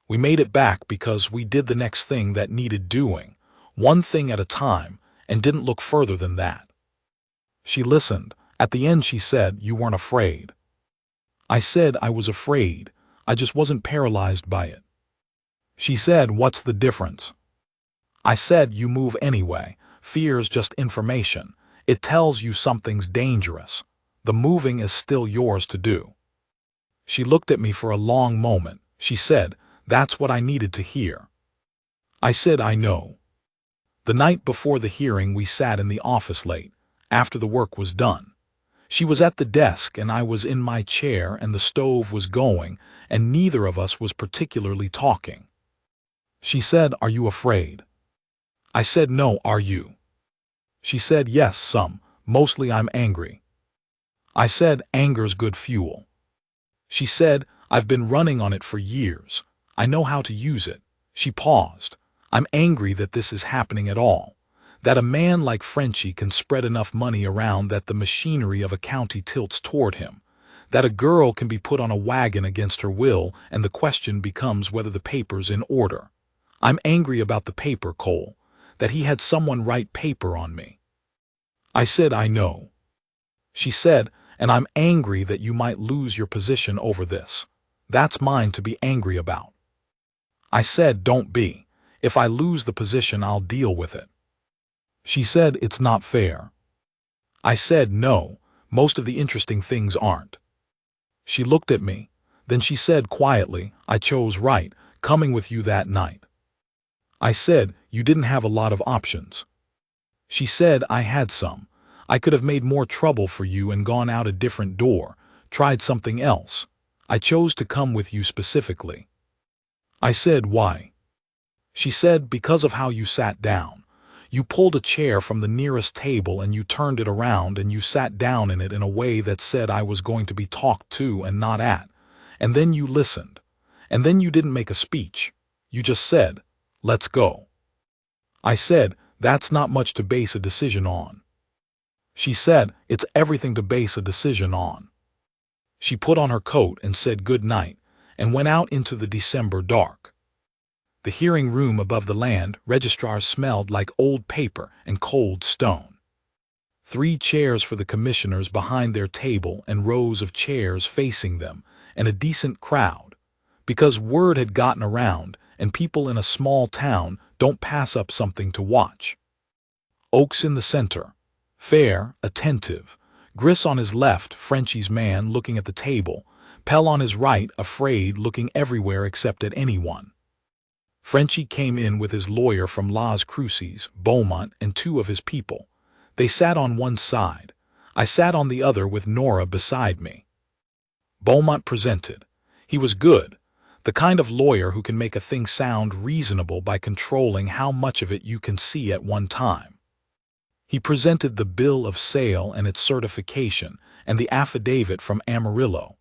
We made it back because we did the next thing that needed doing, one thing at a time, and didn't look further than that. She listened. At the end she said, "You weren't afraid." I said, "I was afraid. I just wasn't paralyzed by it." She said, "What's the difference?" I said, "You move anyway. Fear's just information. It tells you something's dangerous. The moving is still yours to do." She looked at me for a long moment. She said, "That's what I needed to hear." I said, "I know." The night before the hearing we sat in the office late, after the work was done. She was at the desk and I was in my chair and the stove was going and neither of us was particularly talking. She said, "Are you afraid?" I said, "No, are you?" She said, "Yes, some. Mostly I'm angry." I said, "Anger's good fuel." She said, "I've been running on it for years. I know how to use it." She paused. "I'm angry that this is happening at all. That a man like Frenchie can spread enough money around that the machinery of a county tilts toward him. That a girl can be put on a wagon against her will and the question becomes whether the paper's in order. I'm angry about the paper, Cole. That he had someone write paper on me." I said, "I know." She said, "And I'm angry that you might lose your position over this. That's mine to be angry about." I said, "Don't be. If I lose the position, I'll deal with it." She said, "It's not fair." I said, "No, most of the interesting things aren't." She looked at me. Then she said quietly, "I chose right, coming with you that night." I said, "You didn't have a lot of options." She said, "I had some. I could have made more trouble for you and gone out a different door, tried something else. I chose to come with you specifically." I said, "Why?" She said, "Because of how you sat down. You pulled a chair from the nearest table and you turned it around and you sat down in it in a way that said I was going to be talked to and not at. And then you listened. And then you didn't make a speech. You just said, 'Let's go.'" I said, "That's not much to base a decision on." She said, "It's everything to base a decision on." She put on her coat and said good night and went out into the December dark. The hearing room above the land registrar smelled like old paper and cold stone. 3 chairs for the commissioners behind their table and rows of chairs facing them, and a decent crowd, because word had gotten around and people in a small town don't pass up something to watch. Oaks in the center, fair, attentive, Gris on his left, Frenchie's man looking at the table, Pell on his right, afraid, looking everywhere except at anyone. Frenchie came in with his lawyer from Las Cruces, Beaumont, and 2 of his people. They sat on one side. I sat on the other with Nora beside me. Beaumont presented. He was good, the kind of lawyer who can make a thing sound reasonable by controlling how much of it you can see at one time. He presented the bill of sale and its certification and the affidavit from Amarillo,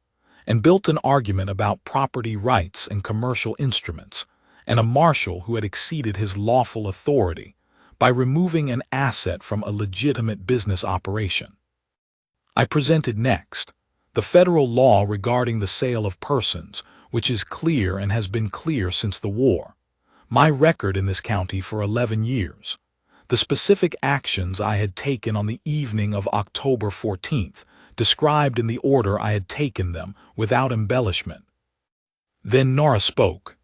and built an argument about property rights and commercial instruments, and a marshal who had exceeded his lawful authority by removing an asset from a legitimate business operation. I presented next the federal law regarding the sale of persons, which is clear and has been clear since the war. My record in this county for 11 years. The specific actions I had taken on the evening of October 14th, described in the order I had taken them, without embellishment. Then Nora spoke.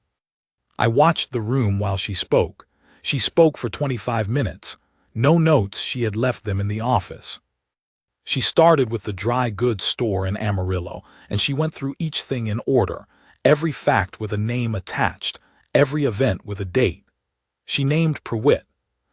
I watched the room while she spoke. She spoke for 25 minutes. No notes, she had left them in the office. She started with the dry goods store in Amarillo, and she went through each thing in order, every fact with a name attached, every event with a date. She named Prewitt.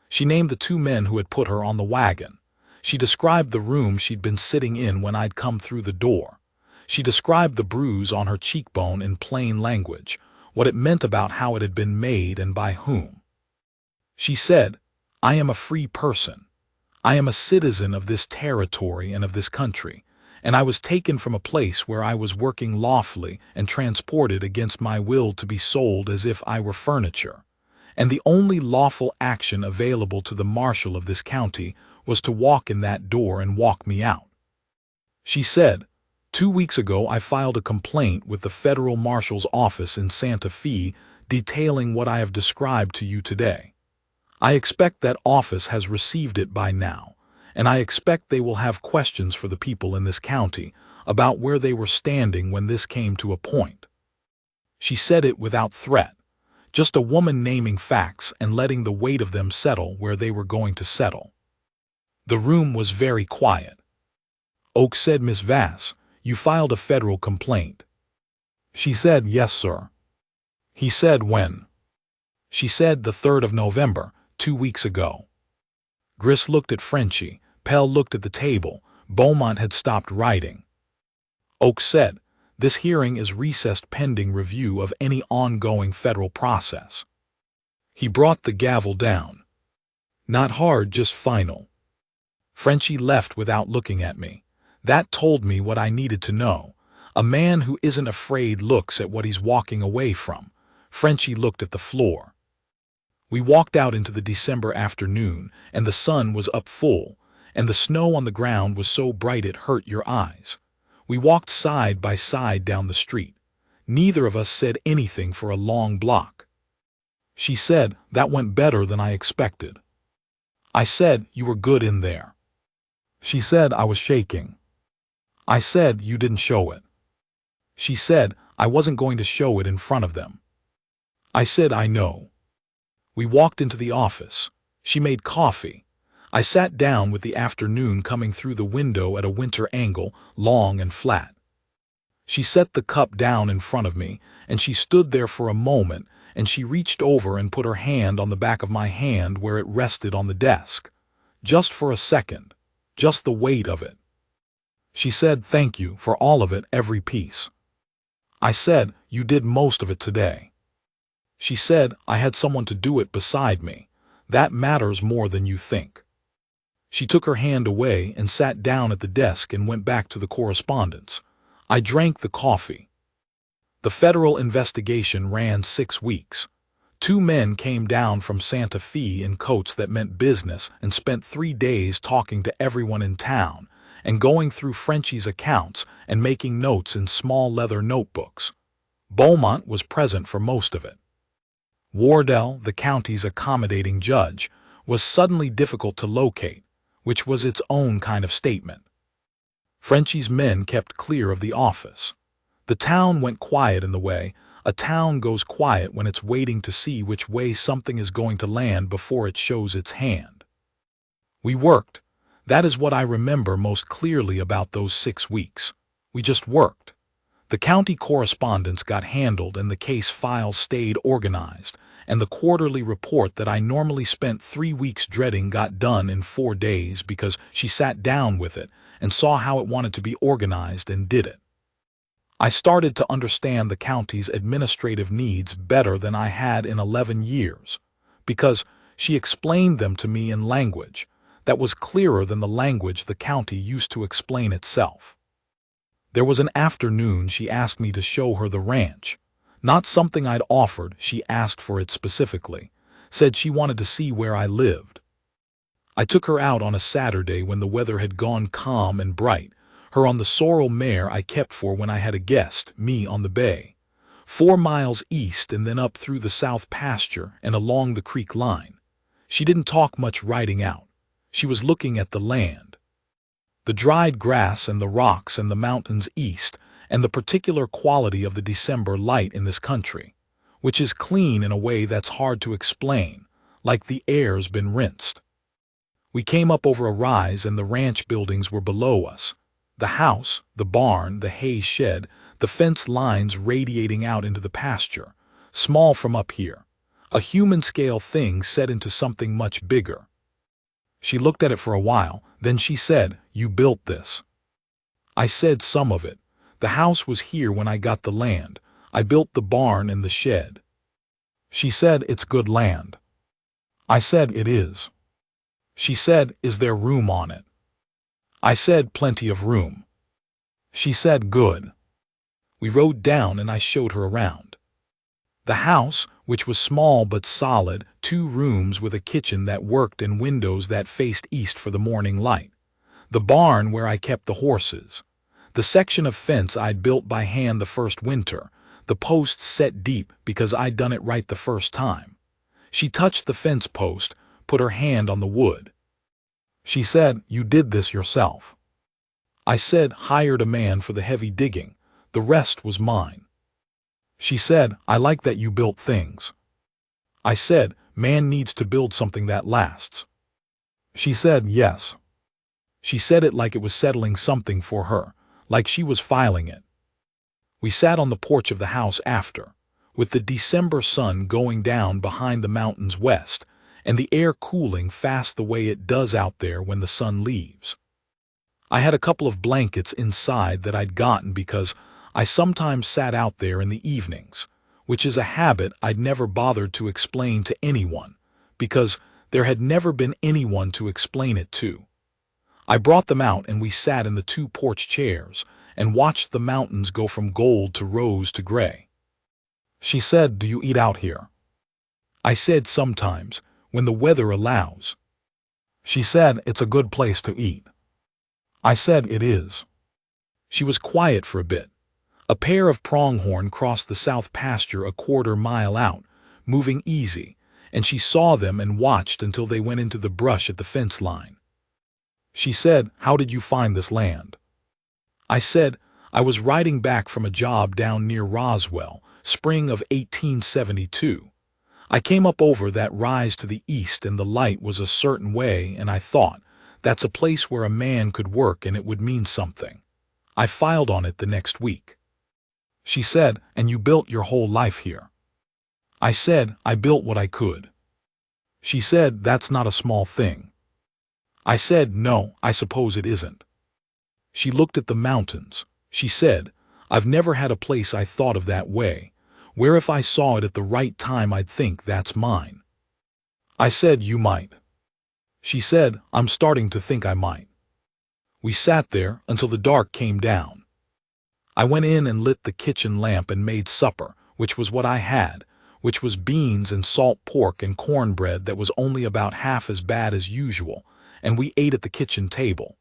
She named the 2 men who had put her on the wagon. She described the room she'd been sitting in when I'd come through the door. She described the bruise on her cheekbone in plain language, what it meant about how it had been made and by whom. She said, "I am a free person. I am a citizen of this territory and of this country, and I was taken from a place where I was working lawfully and transported against my will to be sold as if I were furniture. And the only lawful action available to the marshal of this county was to walk in that door and walk me out." She said, 2 weeks ago I filed a complaint with the federal marshal's office in Santa Fe detailing what I have described to you today. I expect that office has received it by now, and I expect they will have questions for the people in this county about where they were standing when this came to a point. She said it without threat. Just a woman naming facts and letting the weight of them settle where they were going to settle. The room was very quiet. Oak said, "Miss Vass, you filed a federal complaint." She said, "Yes, sir." He said, "When?" She said, "The 3rd of November, 2 weeks ago." Gris looked at Frenchie. Pell looked at the table. Beaumont had stopped writing. Oak said, "This hearing is recessed pending review of any ongoing federal process." He brought the gavel down. "Not hard, just final." Frenchie left without looking at me. That told me what I needed to know. A man who isn't afraid looks at what he's walking away from. Frenchie looked at the floor. We walked out into the December afternoon, and the sun was up full, and the snow on the ground was so bright it hurt your eyes. We walked side by side down the street. Neither of us said anything for a long block. She said, "That went better than I expected." I said, "You were good in there." She said, "I was shaking." I said, "You didn't show it." She said, "I wasn't going to show it in front of them." I said, "I know." We walked into the office. She made coffee. I sat down with the afternoon coming through the window at a winter angle, long and flat. She set the cup down in front of me, and she stood there for a moment, and she reached over and put her hand on the back of my hand where it rested on the desk. Just for a second. just the weight of it. She said, "Thank you for all of it, every piece." I said, "You did most of it today." She said, "I had someone to do it beside me. That matters more than you think." She took her hand away and sat down at the desk and went back to the correspondence. I drank the coffee. The federal investigation ran 6 weeks. 2 men came down from Santa Fe in coats that meant business and spent 3 days talking to everyone in town and going through Frenchie's accounts and making notes in small leather notebooks. Beaumont was present for most of it. Wardell, the county's accommodating judge, was suddenly difficult to locate, which was its own kind of statement. Frenchie's men kept clear of the office. The town went quiet in the way a town goes quiet when it's waiting to see which way something is going to land before it shows its hand. We worked. That is what I remember most clearly about those 6 weeks. We just worked. The county correspondence got handled and the case files stayed organized, and the quarterly report that I normally spent 3 weeks dreading got done in 4 days because she sat down with it and saw how it wanted to be organized and did it. I started to understand the county's administrative needs better than I had in 11 years, because she explained them to me in language that was clearer than the language the county used to explain itself. There was an afternoon she asked me to show her the ranch. Not something I'd offered, she asked for it specifically, said she wanted to see where I lived. I took her out on a Saturday when the weather had gone calm and bright, her on the sorrel mare I kept for when I had a guest, me on the bay. 4 miles east and then up through the south pasture and along the creek line. She didn't talk much riding out. She was looking at the land. The dried grass and the rocks and the mountains east, and the particular quality of the December light in this country, which is clean in a way that's hard to explain, like the air's been rinsed. We came up over a rise and the ranch buildings were below us. The house, the barn, the hay shed, the fence lines radiating out into the pasture, small from up here, a human-scale thing set into something much bigger. She looked at it for a while, then she said, "You built this." I said, "Some of it. The house was here when I got the land. I built the barn and the shed." She said, "It's good land." I said, "It is." She said, "Is there room on it?" I said, "Plenty of room." She said, "Good." We rode down and I showed her around. The house, which was small but solid, 2 rooms with a kitchen that worked and windows that faced east for the morning light. The barn where I kept the horses. The section of fence I'd built by hand the first winter, the posts set deep because I'd done it right the first time. She touched the fence post, put her hand on the wood. She said, "You did this yourself." I said, "Hired a man for the heavy digging. The rest was mine." She said, "I like that you built things." I said, "Man needs to build something that lasts." She said, "Yes." She said it like it was settling something for her, like she was filing it. We sat on the porch of the house after, with the December sun going down behind the mountains west, and the air cooling fast the way it does out there when the sun leaves. I had a couple of blankets inside that I'd gotten because I sometimes sat out there in the evenings, which is a habit I'd never bothered to explain to anyone, because there had never been anyone to explain it to. I brought them out and we sat in the 2 porch chairs and watched the mountains go from gold to rose to gray. She said, "Do you eat out here?" I said, "Sometimes, when the weather allows." She said, "It's a good place to eat." I said, "It is." She was quiet for a bit. A pair of pronghorn crossed the south pasture a 1/4 mile out, moving easy, and she saw them and watched until they went into the brush at the fence line. She said, "How did you find this land?" I said, "I was riding back from a job down near Roswell, spring of 1872. I came up over that rise to the east and the light was a certain way and I thought, that's a place where a man could work and it would mean something. I filed on it the next week." She said, "And you built your whole life here?" I said, "I built what I could." She said, "That's not a small thing." I said, no, I suppose it isn't. She looked at the mountains. She said, I've never had a place I thought of that way, where if I saw it at the right time I'd think that's mine. I said, you might. She said, I'm starting to think I might. We sat there until the dark came down. I went in and lit the kitchen lamp and made supper, which was what I had, which was beans and salt pork and cornbread that was only about half as bad as usual, and we ate at the kitchen table.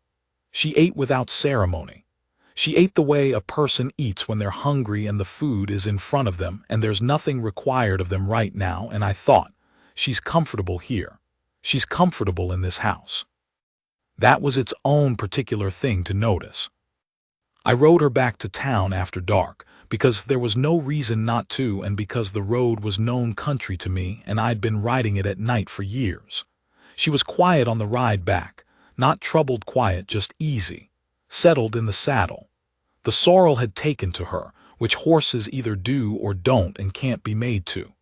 She ate without ceremony. She ate the way a person eats when they're hungry and the food is in front of them and there's nothing required of them right now, and I thought, she's comfortable here. She's comfortable in this house. That was its own particular thing to notice. I rode her back to town after dark, because there was no reason not to and because the road was known country to me and I'd been riding it at night for years. She was quiet on the ride back, not troubled quiet, just easy, settled in the saddle. The sorrel had taken to her, which horses either do or don't and can't be made to.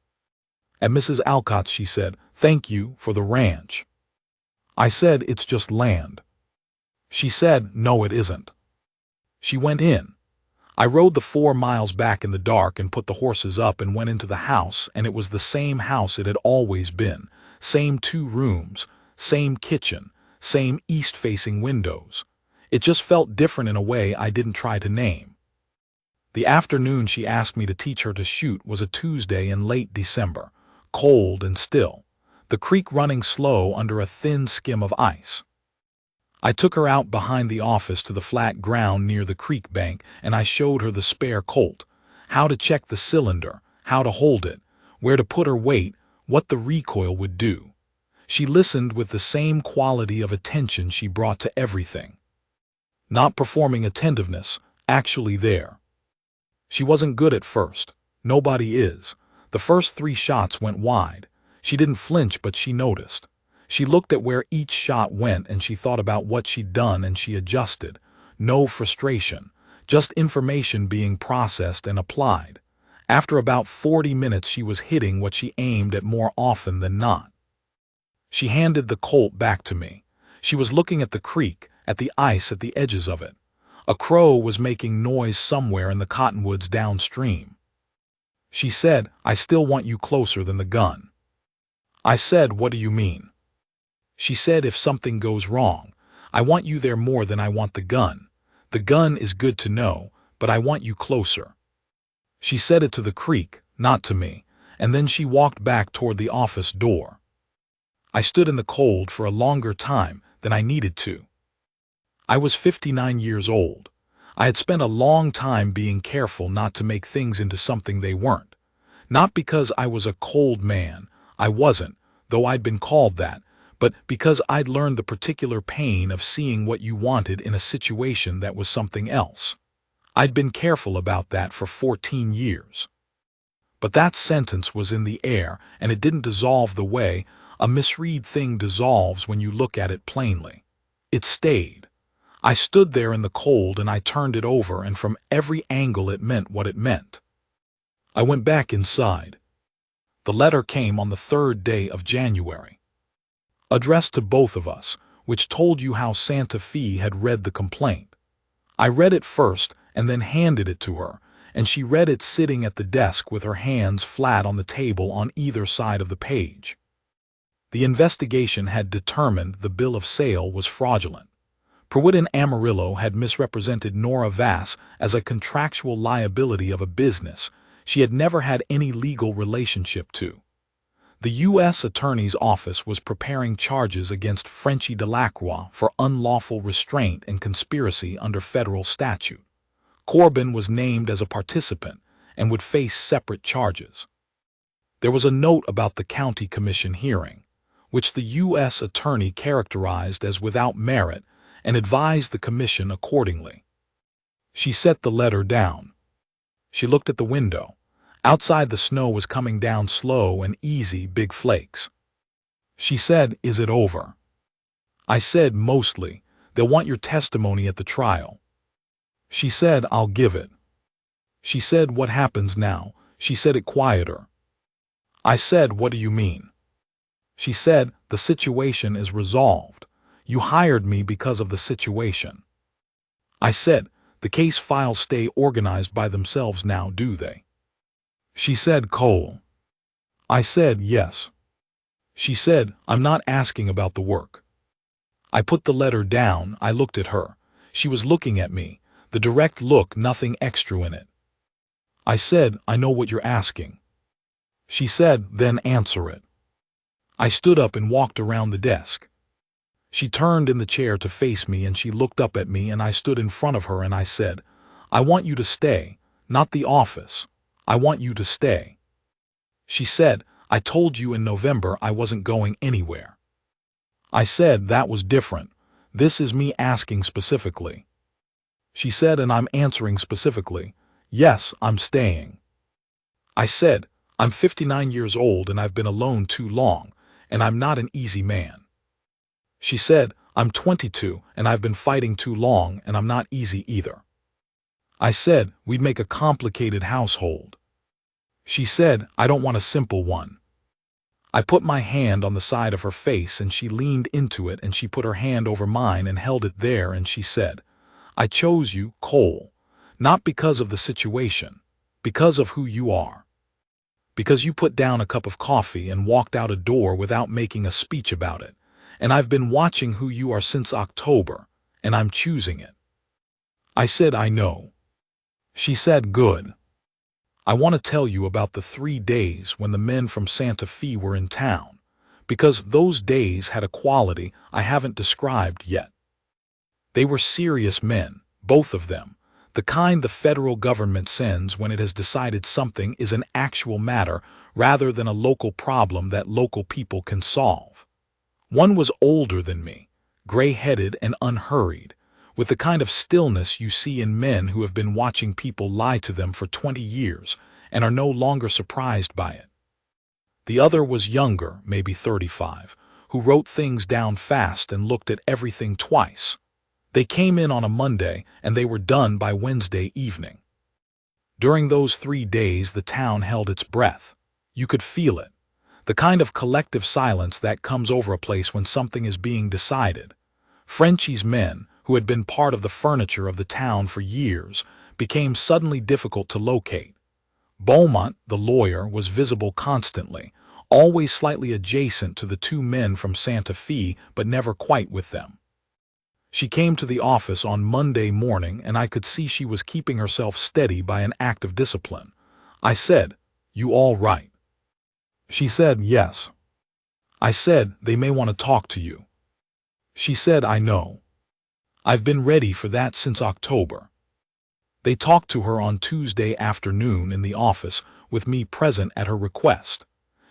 At Mrs. Alcott's she said, thank you for the ranch. I said, it's just land. She said, no it isn't. She went in. I rode the 4 miles back in the dark and put the horses up and went into the house, and it was the same house it had always been, same 2 rooms, same kitchen, same east-facing windows. It just felt different in a way I didn't try to name. The afternoon she asked me to teach her to shoot was a Tuesday in late December, cold and still, the creek running slow under a thin skim of ice. I took her out behind the office to the flat ground near the creek bank, and I showed her the spare Colt, how to check the cylinder, how to hold it, where to put her weight, what the recoil would do. She listened with the same quality of attention she brought to everything. Not performing attentiveness, actually there. She wasn't good at first. Nobody is. The first 3 shots went wide. She didn't flinch, but she noticed. She looked at where each shot went and she thought about what she'd done and she adjusted. No frustration, just information being processed and applied. After about 40 minutes she was hitting what she aimed at more often than not. She handed the Colt back to me. She was looking at the creek, at the ice at the edges of it. A crow was making noise somewhere in the cottonwoods downstream. She said, I still want you closer than the gun. I said, what do you mean? She said, if something goes wrong, I want you there more than I want the gun. The gun is good to know, but I want you closer. She said it to the creek, not to me, and then she walked back toward the office door. I stood in the cold for a longer time than I needed to. I was 59 years old. I had spent a long time being careful not to make things into something they weren't. Not because I was a cold man, I wasn't, though I'd been called that, but because I'd learned the particular pain of seeing what you wanted in a situation that was something else. I'd been careful about that for 14 years. But that sentence was in the air, and it didn't dissolve the way a misread thing dissolves when you look at it plainly. It stayed. I stood there in the cold and I turned it over, and from every angle it meant what it meant. I went back inside. The letter came on the 3rd day of January. Addressed to both of us, which told you how Santa Fe had read the complaint. I read it first and then handed it to her, and she read it sitting at the desk with her hands flat on the table on either side of the page. The investigation had determined the bill of sale was fraudulent. Pruitt and Amarillo had misrepresented Nora Vass as a contractual liability of a business she had never had any legal relationship to. The U.S. Attorney's Office was preparing charges against Frenchy Delacroix for unlawful restraint and conspiracy under federal statute. Corbin was named as a participant and would face separate charges. There was a note about the county commission hearing, which the U.S. Attorney characterized as without merit and advised the commission accordingly. She set the letter down. She looked at the window. Outside the snow was coming down slow and easy, big flakes. She said, is it over? I said, mostly. They'll want your testimony at the trial. She said, I'll give it. She said, what happens now? She said it quieter. I said, what do you mean? She said, the situation is resolved. You hired me because of the situation. I said, the case files stay organized by themselves now, do they? She said, Cole. I said, yes. She said, I'm not asking about the work. I put the letter down. I looked at her. She was looking at me, the direct look, nothing extra in it. I said, I know what you're asking. She said, then answer it. I stood up and walked around the desk. She turned in the chair to face me and she looked up at me, and I stood in front of her and I said, I want you to stay, not the office. I want you to stay. She said, I told you in November I wasn't going anywhere. I said, that was different. This is me asking specifically. She said, and I'm answering specifically, yes, I'm staying. I said, I'm 59 years old and I've been alone too long, and I'm not an easy man. She said, I'm 22 and I've been fighting too long and I'm not easy either. I said, we'd make a complicated household. She said, I don't want a simple one. I put my hand on the side of her face and she leaned into it and she put her hand over mine and held it there and she said, I chose you, Cole, not because of the situation, because of who you are. Because you put down a cup of coffee and walked out a door without making a speech about it. And I've been watching who you are since October, and I'm choosing it. I said, I know. She said, good. I want to tell you about the 3 days when the men from Santa Fe were in town, because those days had a quality I haven't described yet. They were serious men, both of them, the kind the federal government sends when it has decided something is an actual matter rather than a local problem that local people can solve. One was older than me, gray-headed and unhurried, with the kind of stillness you see in men who have been watching people lie to them for 20 years and are no longer surprised by it. The other was younger, maybe 35, who wrote things down fast and looked at everything twice. They came in on a Monday and they were done by Wednesday evening. During those 3 days the town held its breath. You could feel it. The kind of collective silence that comes over a place when something is being decided. Frenchie's men, who had been part of the furniture of the town for years, became suddenly difficult to locate. Beaumont, the lawyer, was visible constantly, always slightly adjacent to the 2 men from Santa Fe, but never quite with them. She came to the office on Monday morning, and I could see she was keeping herself steady by an act of discipline. I said, You all right? She said, yes. I said, they may want to talk to you. She said, I know. I've been ready for that since October. They talked to her on Tuesday afternoon in the office, with me present at her request.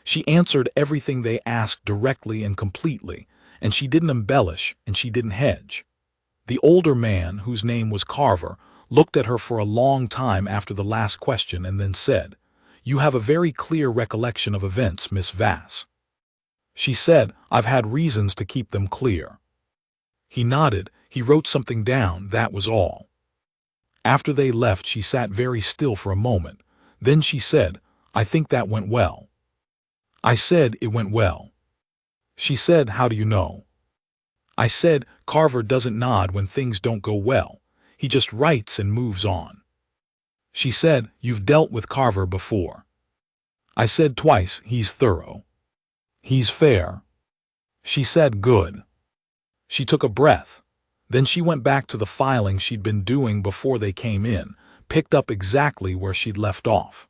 She answered everything they asked directly and completely, and she didn't embellish and she didn't hedge. The older man, whose name was Carver, looked at her for a long time after the last question and then said, You have a very clear recollection of events, Miss Vass. She said, I've had reasons to keep them clear. He nodded. He wrote something down, that was all. After they left, she sat very still for a moment. Then she said, I think that went well. I said, it went well. She said, how do you know? I said, Carver doesn't nod when things don't go well. He just writes and moves on. She said, you've dealt with Carver before. I said twice, he's thorough. He's fair. She said, good. She took a breath. Then she went back to the filing she'd been doing before they came in, picked up exactly where she'd left off.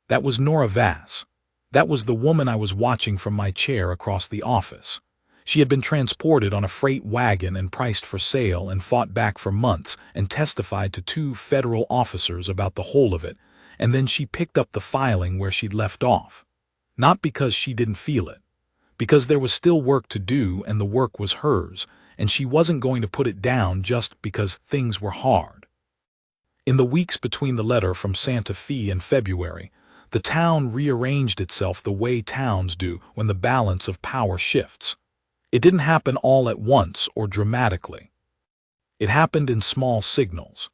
That was Nora Vass. That was the woman I was watching from my chair across the office. She had been transported on a freight wagon and priced for sale and fought back for months and testified to 2 federal officers about the whole of it, and then she picked up the filing where she'd left off. Not because she didn't feel it. Because there was still work to do and the work was hers, and she wasn't going to put it down just because things were hard. In the weeks between the letter from Santa Fe and February, the town rearranged itself the way towns do when the balance of power shifts. It didn't happen all at once or dramatically. It happened in small signals.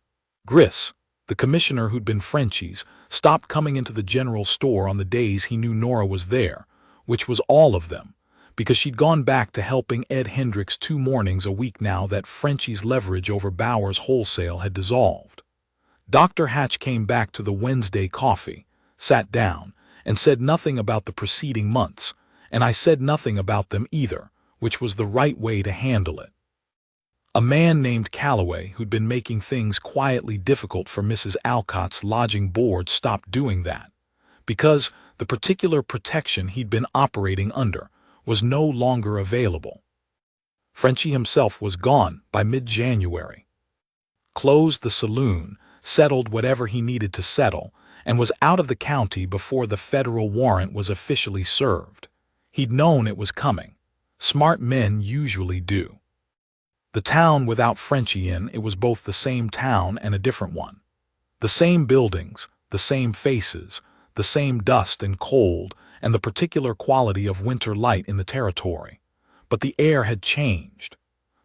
Griss, the commissioner who'd been Frenchie's, stopped coming into the general store on the days he knew Nora was there, which was all of them, because she'd gone back to helping Ed Hendricks 2 mornings a week now that Frenchie's leverage over Bauer's wholesale had dissolved. Dr. Hatch came back to the Wednesday coffee, sat down, and said nothing about the preceding months, and I said nothing about them either, which was the right way to handle it. A man named Calloway, who'd been making things quietly difficult for Mrs. Alcott's lodging board, stopped doing that, because the particular protection he'd been operating under was no longer available. Frenchie himself was gone by mid-January. Closed the saloon, settled whatever he needed to settle, and was out of the county before the federal warrant was officially served. He'd known it was coming. Smart men usually do. The town without Frenchie in it was both the same town and a different one. The same buildings, the same faces, the same dust and cold, and the particular quality of winter light in the territory. But the air had changed.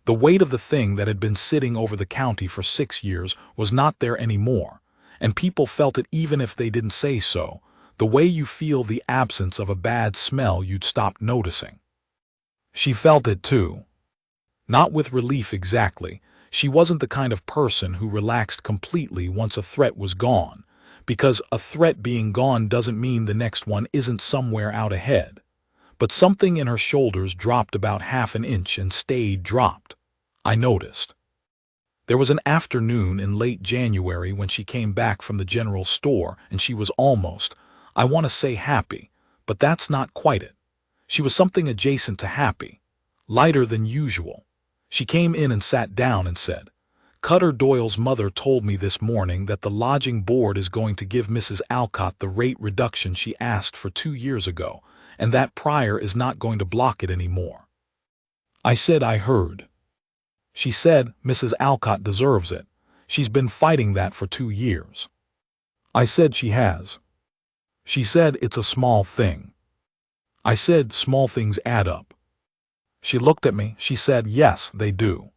The weight of the thing that had been sitting over the county for 6 years was not there anymore, and people felt it even if they didn't say so, the way you feel the absence of a bad smell you'd stopped noticing. She felt it too. Not with relief exactly. She wasn't the kind of person who relaxed completely once a threat was gone, because a threat being gone doesn't mean the next one isn't somewhere out ahead. But something in her shoulders dropped about half an inch and stayed dropped. I noticed. There was an afternoon in late January when she came back from the general store, and she was almost, I want to say happy, but that's not quite it. She was something adjacent to happy, lighter than usual. She came in and sat down and said, "Cutter Doyle's mother told me this morning that the lodging board is going to give Mrs. Alcott the rate reduction she asked for 2 years ago, and that Pryor is not going to block it anymore." I said I heard. She said Mrs. Alcott deserves it. She's been fighting that for 2 years. I said she has. She said it's a small thing. I said small things add up. She looked at me. She said yes, they do.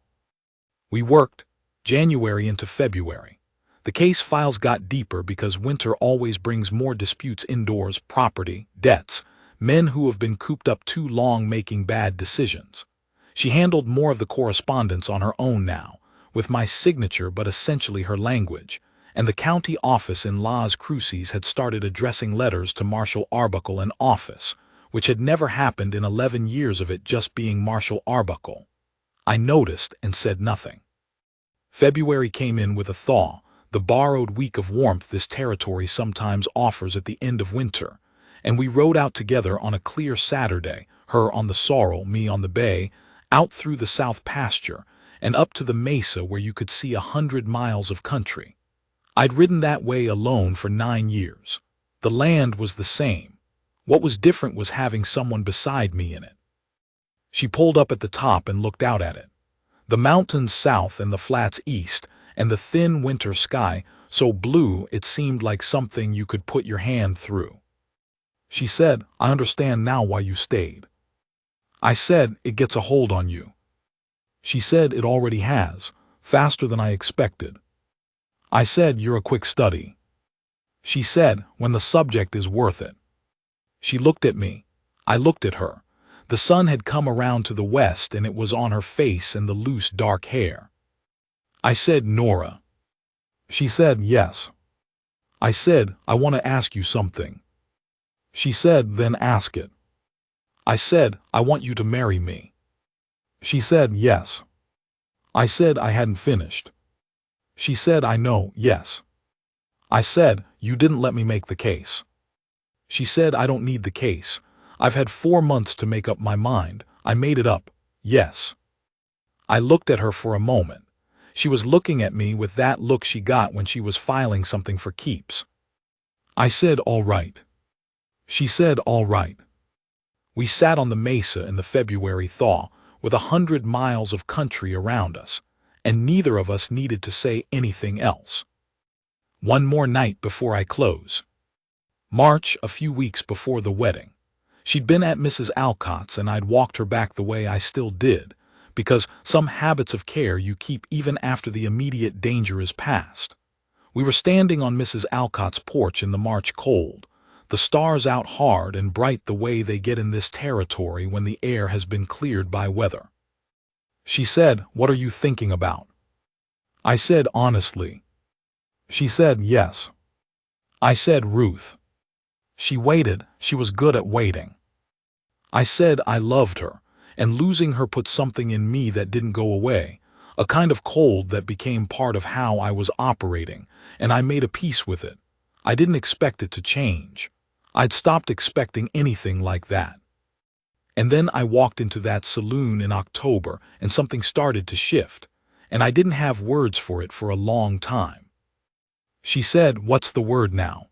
We worked January into February. The case files got deeper because winter always brings more disputes indoors, property, debts, men who have been cooped up too long making bad decisions. She handled more of the correspondence on her own now, with my signature but essentially her language, and the county office in Las Cruces had started addressing letters to Marshal Arbuckle and office, which had never happened in 11 years of it just being Marshal Arbuckle. I noticed and said nothing. February came in with a thaw, the borrowed week of warmth this territory sometimes offers at the end of winter, and we rode out together on a clear Saturday, her on the sorrel, me on the bay, out through the south pasture, and up to the mesa where you could see 100 miles of country. I'd ridden that way alone for 9 years. The land was the same. What was different was having someone beside me in it. She pulled up at the top and looked out at it. The mountains south and the flats east, and the thin winter sky, so blue it seemed like something you could put your hand through. She said, "I understand now why you stayed." I said, "It gets a hold on you." She said, "It already has, faster than I expected." I said, "You're a quick study." She said, "When the subject is worth it." She looked at me. I looked at her. The sun had come around to the west and it was on her face and the loose dark hair. I said, "Nora." She said, "Yes." I said, "I want to ask you something." She said, "Then ask it." I said, "I want you to marry me." She said, "Yes." I said I hadn't finished. She said, "I know, yes." I said, "You didn't let me make the case." She said, "I don't need the case. I've had 4 months to make up my mind. I made it up, yes." I looked at her for a moment. She was looking at me with that look she got when she was filing something for keeps. I said, "All right." She said, "All right." We sat on the mesa in the February thaw, with 100 miles of country around us, and neither of us needed to say anything else. One more night before I close. March, a few weeks before the wedding. She'd been at Mrs. Alcott's and I'd walked her back the way I still did, because some habits of care you keep even after the immediate danger is past. We were standing on Mrs. Alcott's porch in the March cold. the stars out hard and bright the way they get in this territory when the air has been cleared by weather. She said, "What are you thinking about?" I said, "Honestly." She said, "Yes." I said, "Ruth." She waited. She was good at waiting. I said I loved her, and losing her put something in me that didn't go away, a kind of cold that became part of how I was operating, and I made a peace with it. I didn't expect it to change. I'd stopped expecting anything like that. And then I walked into that saloon in October, and something started to shift, and I didn't have words for it for a long time. She said, "What's the word now?"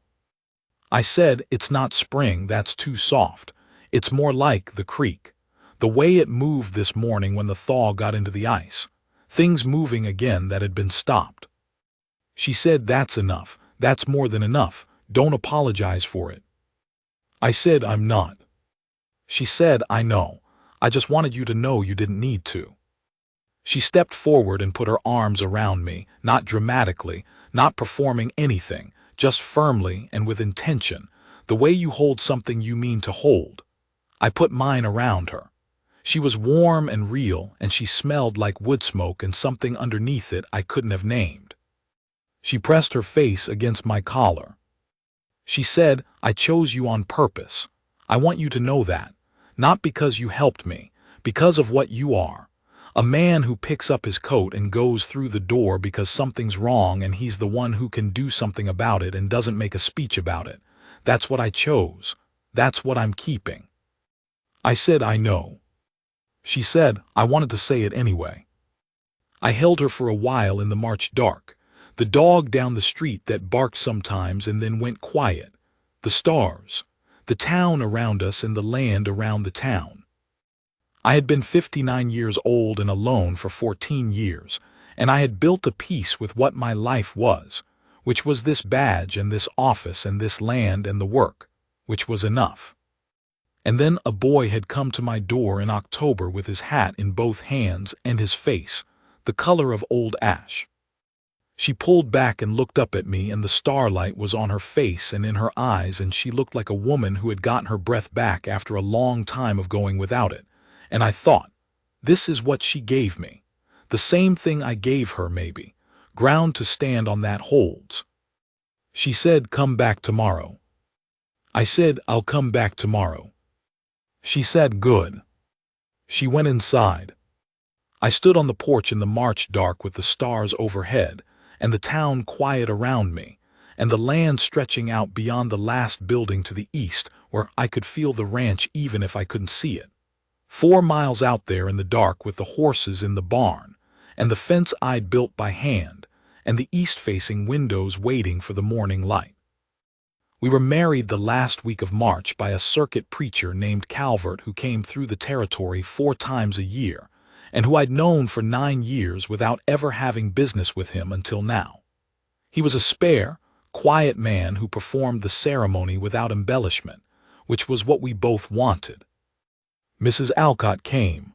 I said, "It's not spring, that's too soft. It's more like the creek. The way it moved this morning when the thaw got into the ice. Things moving again that had been stopped." She said, "That's enough. That's more than enough. Don't apologize for it." I said, "I'm not." She said, "I know. I just wanted you to know you didn't need to." She stepped forward and put her arms around me, not dramatically, not performing anything, just firmly and with intention, the way you hold something you mean to hold. I put mine around her. She was warm and real, and she smelled like wood smoke and something underneath it I couldn't have named. She pressed her face against my collar. She said, "I chose you on purpose. I want you to know that. Not because you helped me, because of what you are. A man who picks up his coat and goes through the door because something's wrong and he's the one who can do something about it and doesn't make a speech about it. That's what I chose. That's what I'm keeping." I said, "I know." She said, "I wanted to say it anyway." I held her for a while in the March dark. The dog down the street that barked sometimes and then went quiet. The stars. The town around us and the land around the town. I had been 59 years old and alone for 14 years, and I had built a peace with what my life was, which was this badge and this office and this land and the work, which was enough. And then a boy had come to my door in October with his hat in both hands and his face, the color of old ash. She pulled back and looked up at me, and the starlight was on her face and in her eyes, and she looked like a woman who had gotten her breath back after a long time of going without it. And I thought, this is what she gave me. The same thing I gave her, maybe. Ground to stand on that holds. She said, "Come back tomorrow." I said, "I'll come back tomorrow." She said, "Good." She went inside. I stood on the porch in the March dark with the stars overhead, and the town quiet around me, and the land stretching out beyond the last building to the east, where I could feel the ranch even if I couldn't see it. 4 miles out there in the dark with the horses in the barn, and the fence I'd built by hand, and the east-facing windows waiting for the morning light. We were married the last week of March by a circuit preacher named Calvert who came through the territory 4 times a year, and who I'd known for 9 years without ever having business with him until now. He was a spare, quiet man who performed the ceremony without embellishment, which was what we both wanted. Mrs. Alcott came.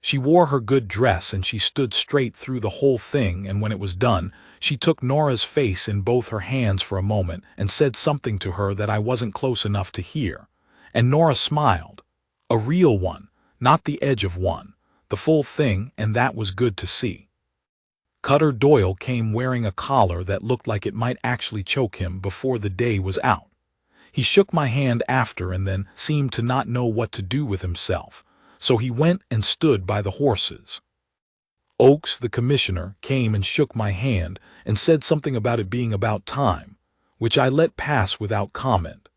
She wore her good dress and she stood straight through the whole thing, and when it was done, she took Nora's face in both her hands for a moment and said something to her that I wasn't close enough to hear. And Nora smiled. A real one, not the edge of one, the full thing, and that was good to see. Cutter Doyle came wearing a collar that looked like it might actually choke him before the day was out. He shook my hand after and then seemed to not know what to do with himself, so he went and stood by the horses. Oakes, the commissioner, came and shook my hand and said something about it being about time, which I let pass without comment.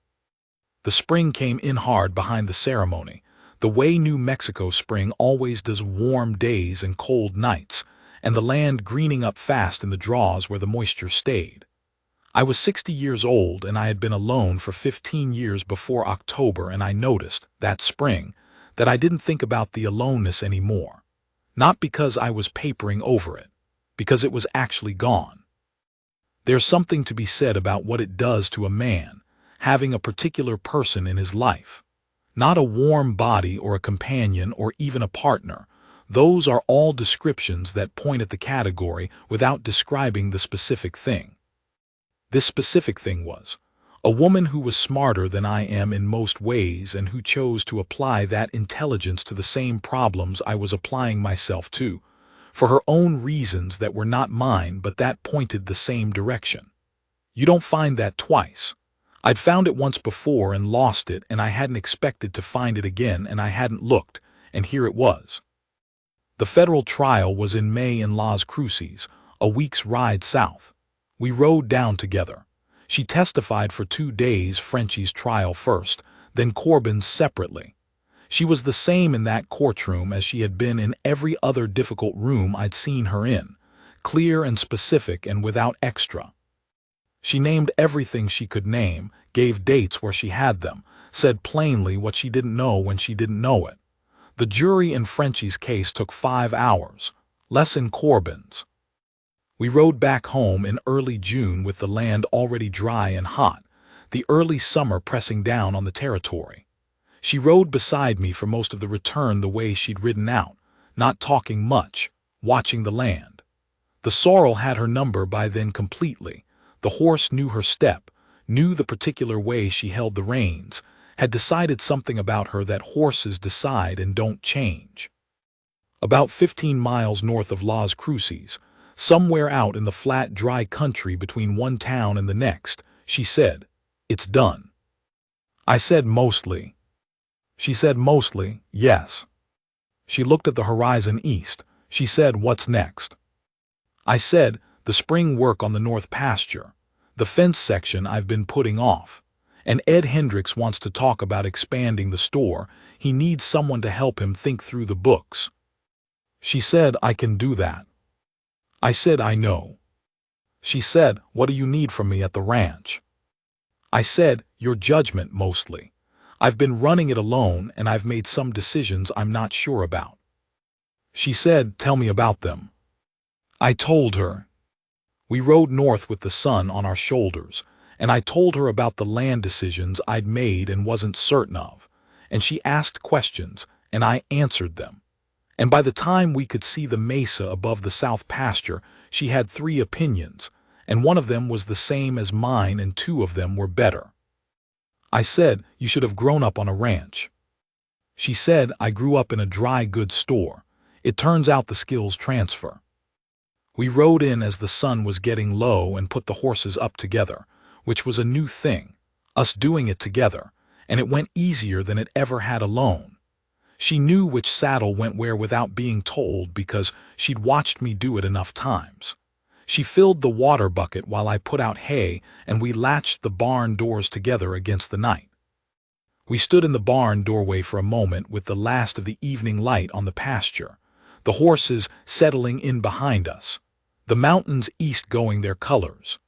The spring came in hard behind the ceremony, the way New Mexico spring always does, warm days and cold nights, and the land greening up fast in the draws where the moisture stayed. I was 60 years old, and I had been alone for 15 years before October, and I noticed, that spring, that I didn't think about the aloneness anymore. Not because I was papering over it, because it was actually gone. There's something to be said about what it does to a man, having a particular person in his life. Not a warm body or a companion or even a partner. Those are all descriptions that point at the category without describing the specific thing. This specific thing was A woman who was smarter than I am in most ways and who chose to apply that intelligence to the same problems I was applying myself to, for her own reasons that were not mine but that pointed the same direction. You don't find that twice. I'd found it once before and lost it, and I hadn't expected to find it again, and I hadn't looked, and here it was. The federal trial was in May in Las Cruces, a week's ride south. We rode down together. She testified for 2 days, Frenchie's trial first, then Corbin's separately. She was the same in that courtroom as she had been in every other difficult room I'd seen her in, clear and specific and without extra. She named everything she could name, gave dates where she had them, said plainly what she didn't know when she didn't know it. The jury in Frenchie's case took 5 hours, less in Corbin's. We rode back home in early June with the land already dry and hot, the early summer pressing down on the territory. She rode beside me for most of the return the way she'd ridden out, not talking much, watching the land. The sorrel had her number by then completely. The horse knew her step, knew the particular way she held the reins, had decided something about her that horses decide and don't change. About 15 miles north of Las Cruces, somewhere out in the flat, dry country between one town and the next, she said, "It's done." I said, "Mostly." She said, "Mostly, yes." She looked at the horizon east. She said, "What's next?" I said, "The spring work on the north pasture, the fence section I've been putting off. And Ed Hendricks wants to talk about expanding the store. He needs someone to help him think through the books." She said, "I can do that." I said, "I know." She said, "What do you need from me at the ranch?" I said, "Your judgment mostly. I've been running it alone and I've made some decisions I'm not sure about." She said, "Tell me about them." I told her. We rode north with the sun on our shoulders, and I told her about the land decisions I'd made and wasn't certain of, and she asked questions, and I answered them. And by the time we could see the mesa above the south pasture, she had 3 opinions, and one of them was the same as mine and 2 of them were better. I said, "You should have grown up on a ranch." She said, "I grew up in a dry goods store. It turns out the skills transfer." We rode in as the sun was getting low and put the horses up together, which was a new thing, us doing it together, and it went easier than it ever had alone. She knew which saddle went where without being told because she'd watched me do it enough times. She filled the water bucket while I put out hay, and we latched the barn doors together against the night. We stood in the barn doorway for a moment with the last of the evening light on the pasture, the horses settling in behind us, the mountains east going their colors.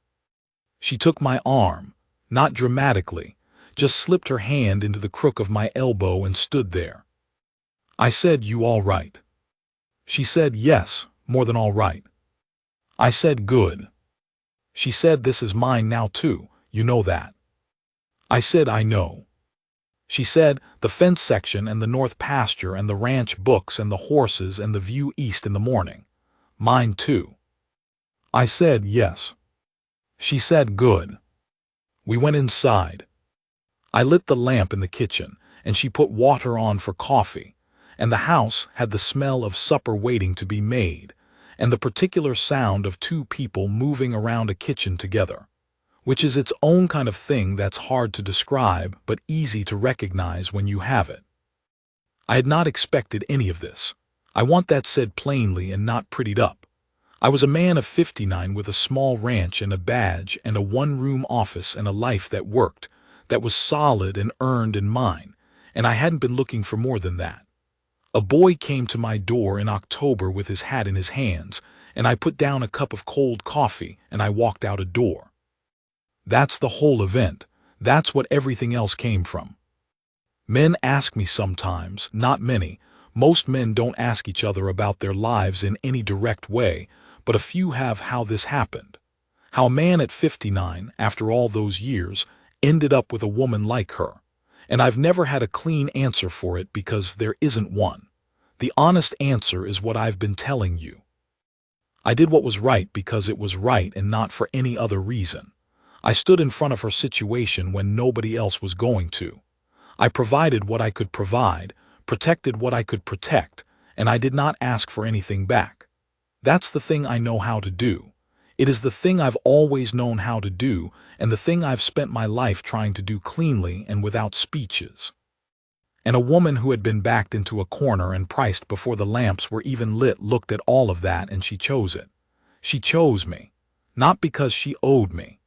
She took my arm, not dramatically, just slipped her hand into the crook of my elbow and stood there. I said, "You all right?" She said, "Yes, more than all right." I said, "Good." She said, "This is mine now too, you know that." I said, "I know." She said, "The fence section and the north pasture and the ranch books and the horses and the view east in the morning. Mine too." I said, "Yes." She said, "Good." We went inside. I lit the lamp in the kitchen, and she put water on for coffee, and the house had the smell of supper waiting to be made, and the particular sound of 2 people moving around a kitchen together, which is its own kind of thing that's hard to describe but easy to recognize when you have it. I had not expected any of this. I want that said plainly and not prettied up. I was a man of 59 with a small ranch and a badge and a 1-room office and a life that worked, that was solid and earned in mine, and I hadn't been looking for more than that. A boy came to my door in October with his hat in his hands, and I put down a cup of cold coffee and I walked out a door. That's the whole event. That's what everything else came from. Men ask me sometimes, not many. Most men don't ask each other about their lives in any direct way, but a few have how this happened. How a man at 59, after all those years, ended up with a woman like her. And I've never had a clean answer for it because there isn't one. The honest answer is what I've been telling you. I did what was right because it was right and not for any other reason. I stood in front of her situation when nobody else was going to. I provided what I could provide, protected what I could protect, and I did not ask for anything back. That's the thing I know how to do. It is the thing I've always known how to do, and the thing I've spent my life trying to do cleanly and without speeches. And a woman who had been backed into a corner and priced before the lamps were even lit looked at all of that, and she chose it. She chose me. Not because she owed me.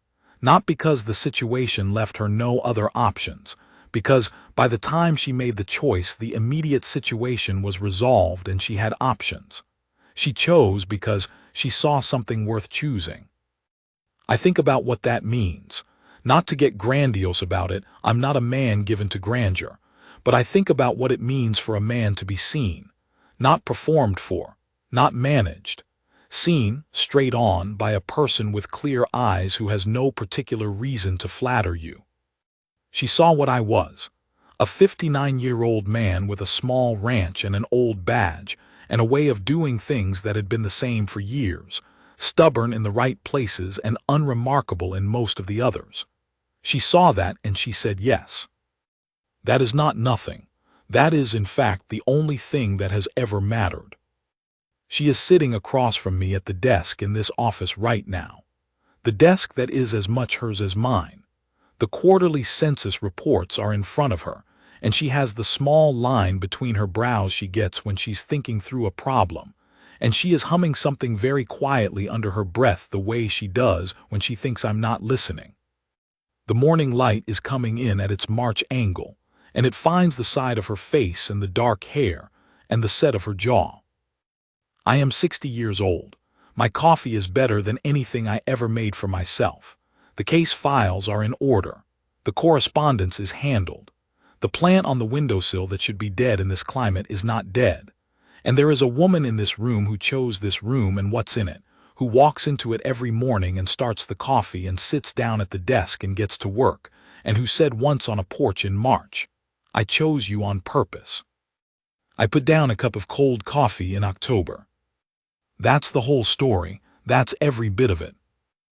Not because the situation left her no other options. Because by the time she made the choice, the immediate situation was resolved and she had options. She chose because she saw something worth choosing. I think about what that means. Not to get grandiose about it, I'm not a man given to grandeur. But I think about what it means for a man to be seen, not performed for, not managed. Seen, straight on, by a person with clear eyes who has no particular reason to flatter you. She saw what I was, a 59-year-old man with a small ranch and an old badge, and a way of doing things that had been the same for years, stubborn in the right places and unremarkable in most of the others. She saw that and she said yes. That is not nothing. That is, in fact, the only thing that has ever mattered. She is sitting across from me at the desk in this office right now. The desk that is as much hers as mine. The quarterly census reports are in front of her, and she has the small line between her brows she gets when she's thinking through a problem, and she is humming something very quietly under her breath the way she does when she thinks I'm not listening. The morning light is coming in at its March angle, and it finds the side of her face and the dark hair and the set of her jaw. I am 60 years old. My coffee is better than anything I ever made for myself. The case files are in order. The correspondence is handled. The plant on the windowsill that should be dead in this climate is not dead. And there is a woman in this room who chose this room and what's in it, who walks into it every morning and starts the coffee and sits down at the desk and gets to work, and who said once on a porch in March, "I chose you on purpose." I put down a cup of cold coffee in October. That's the whole story. That's every bit of it.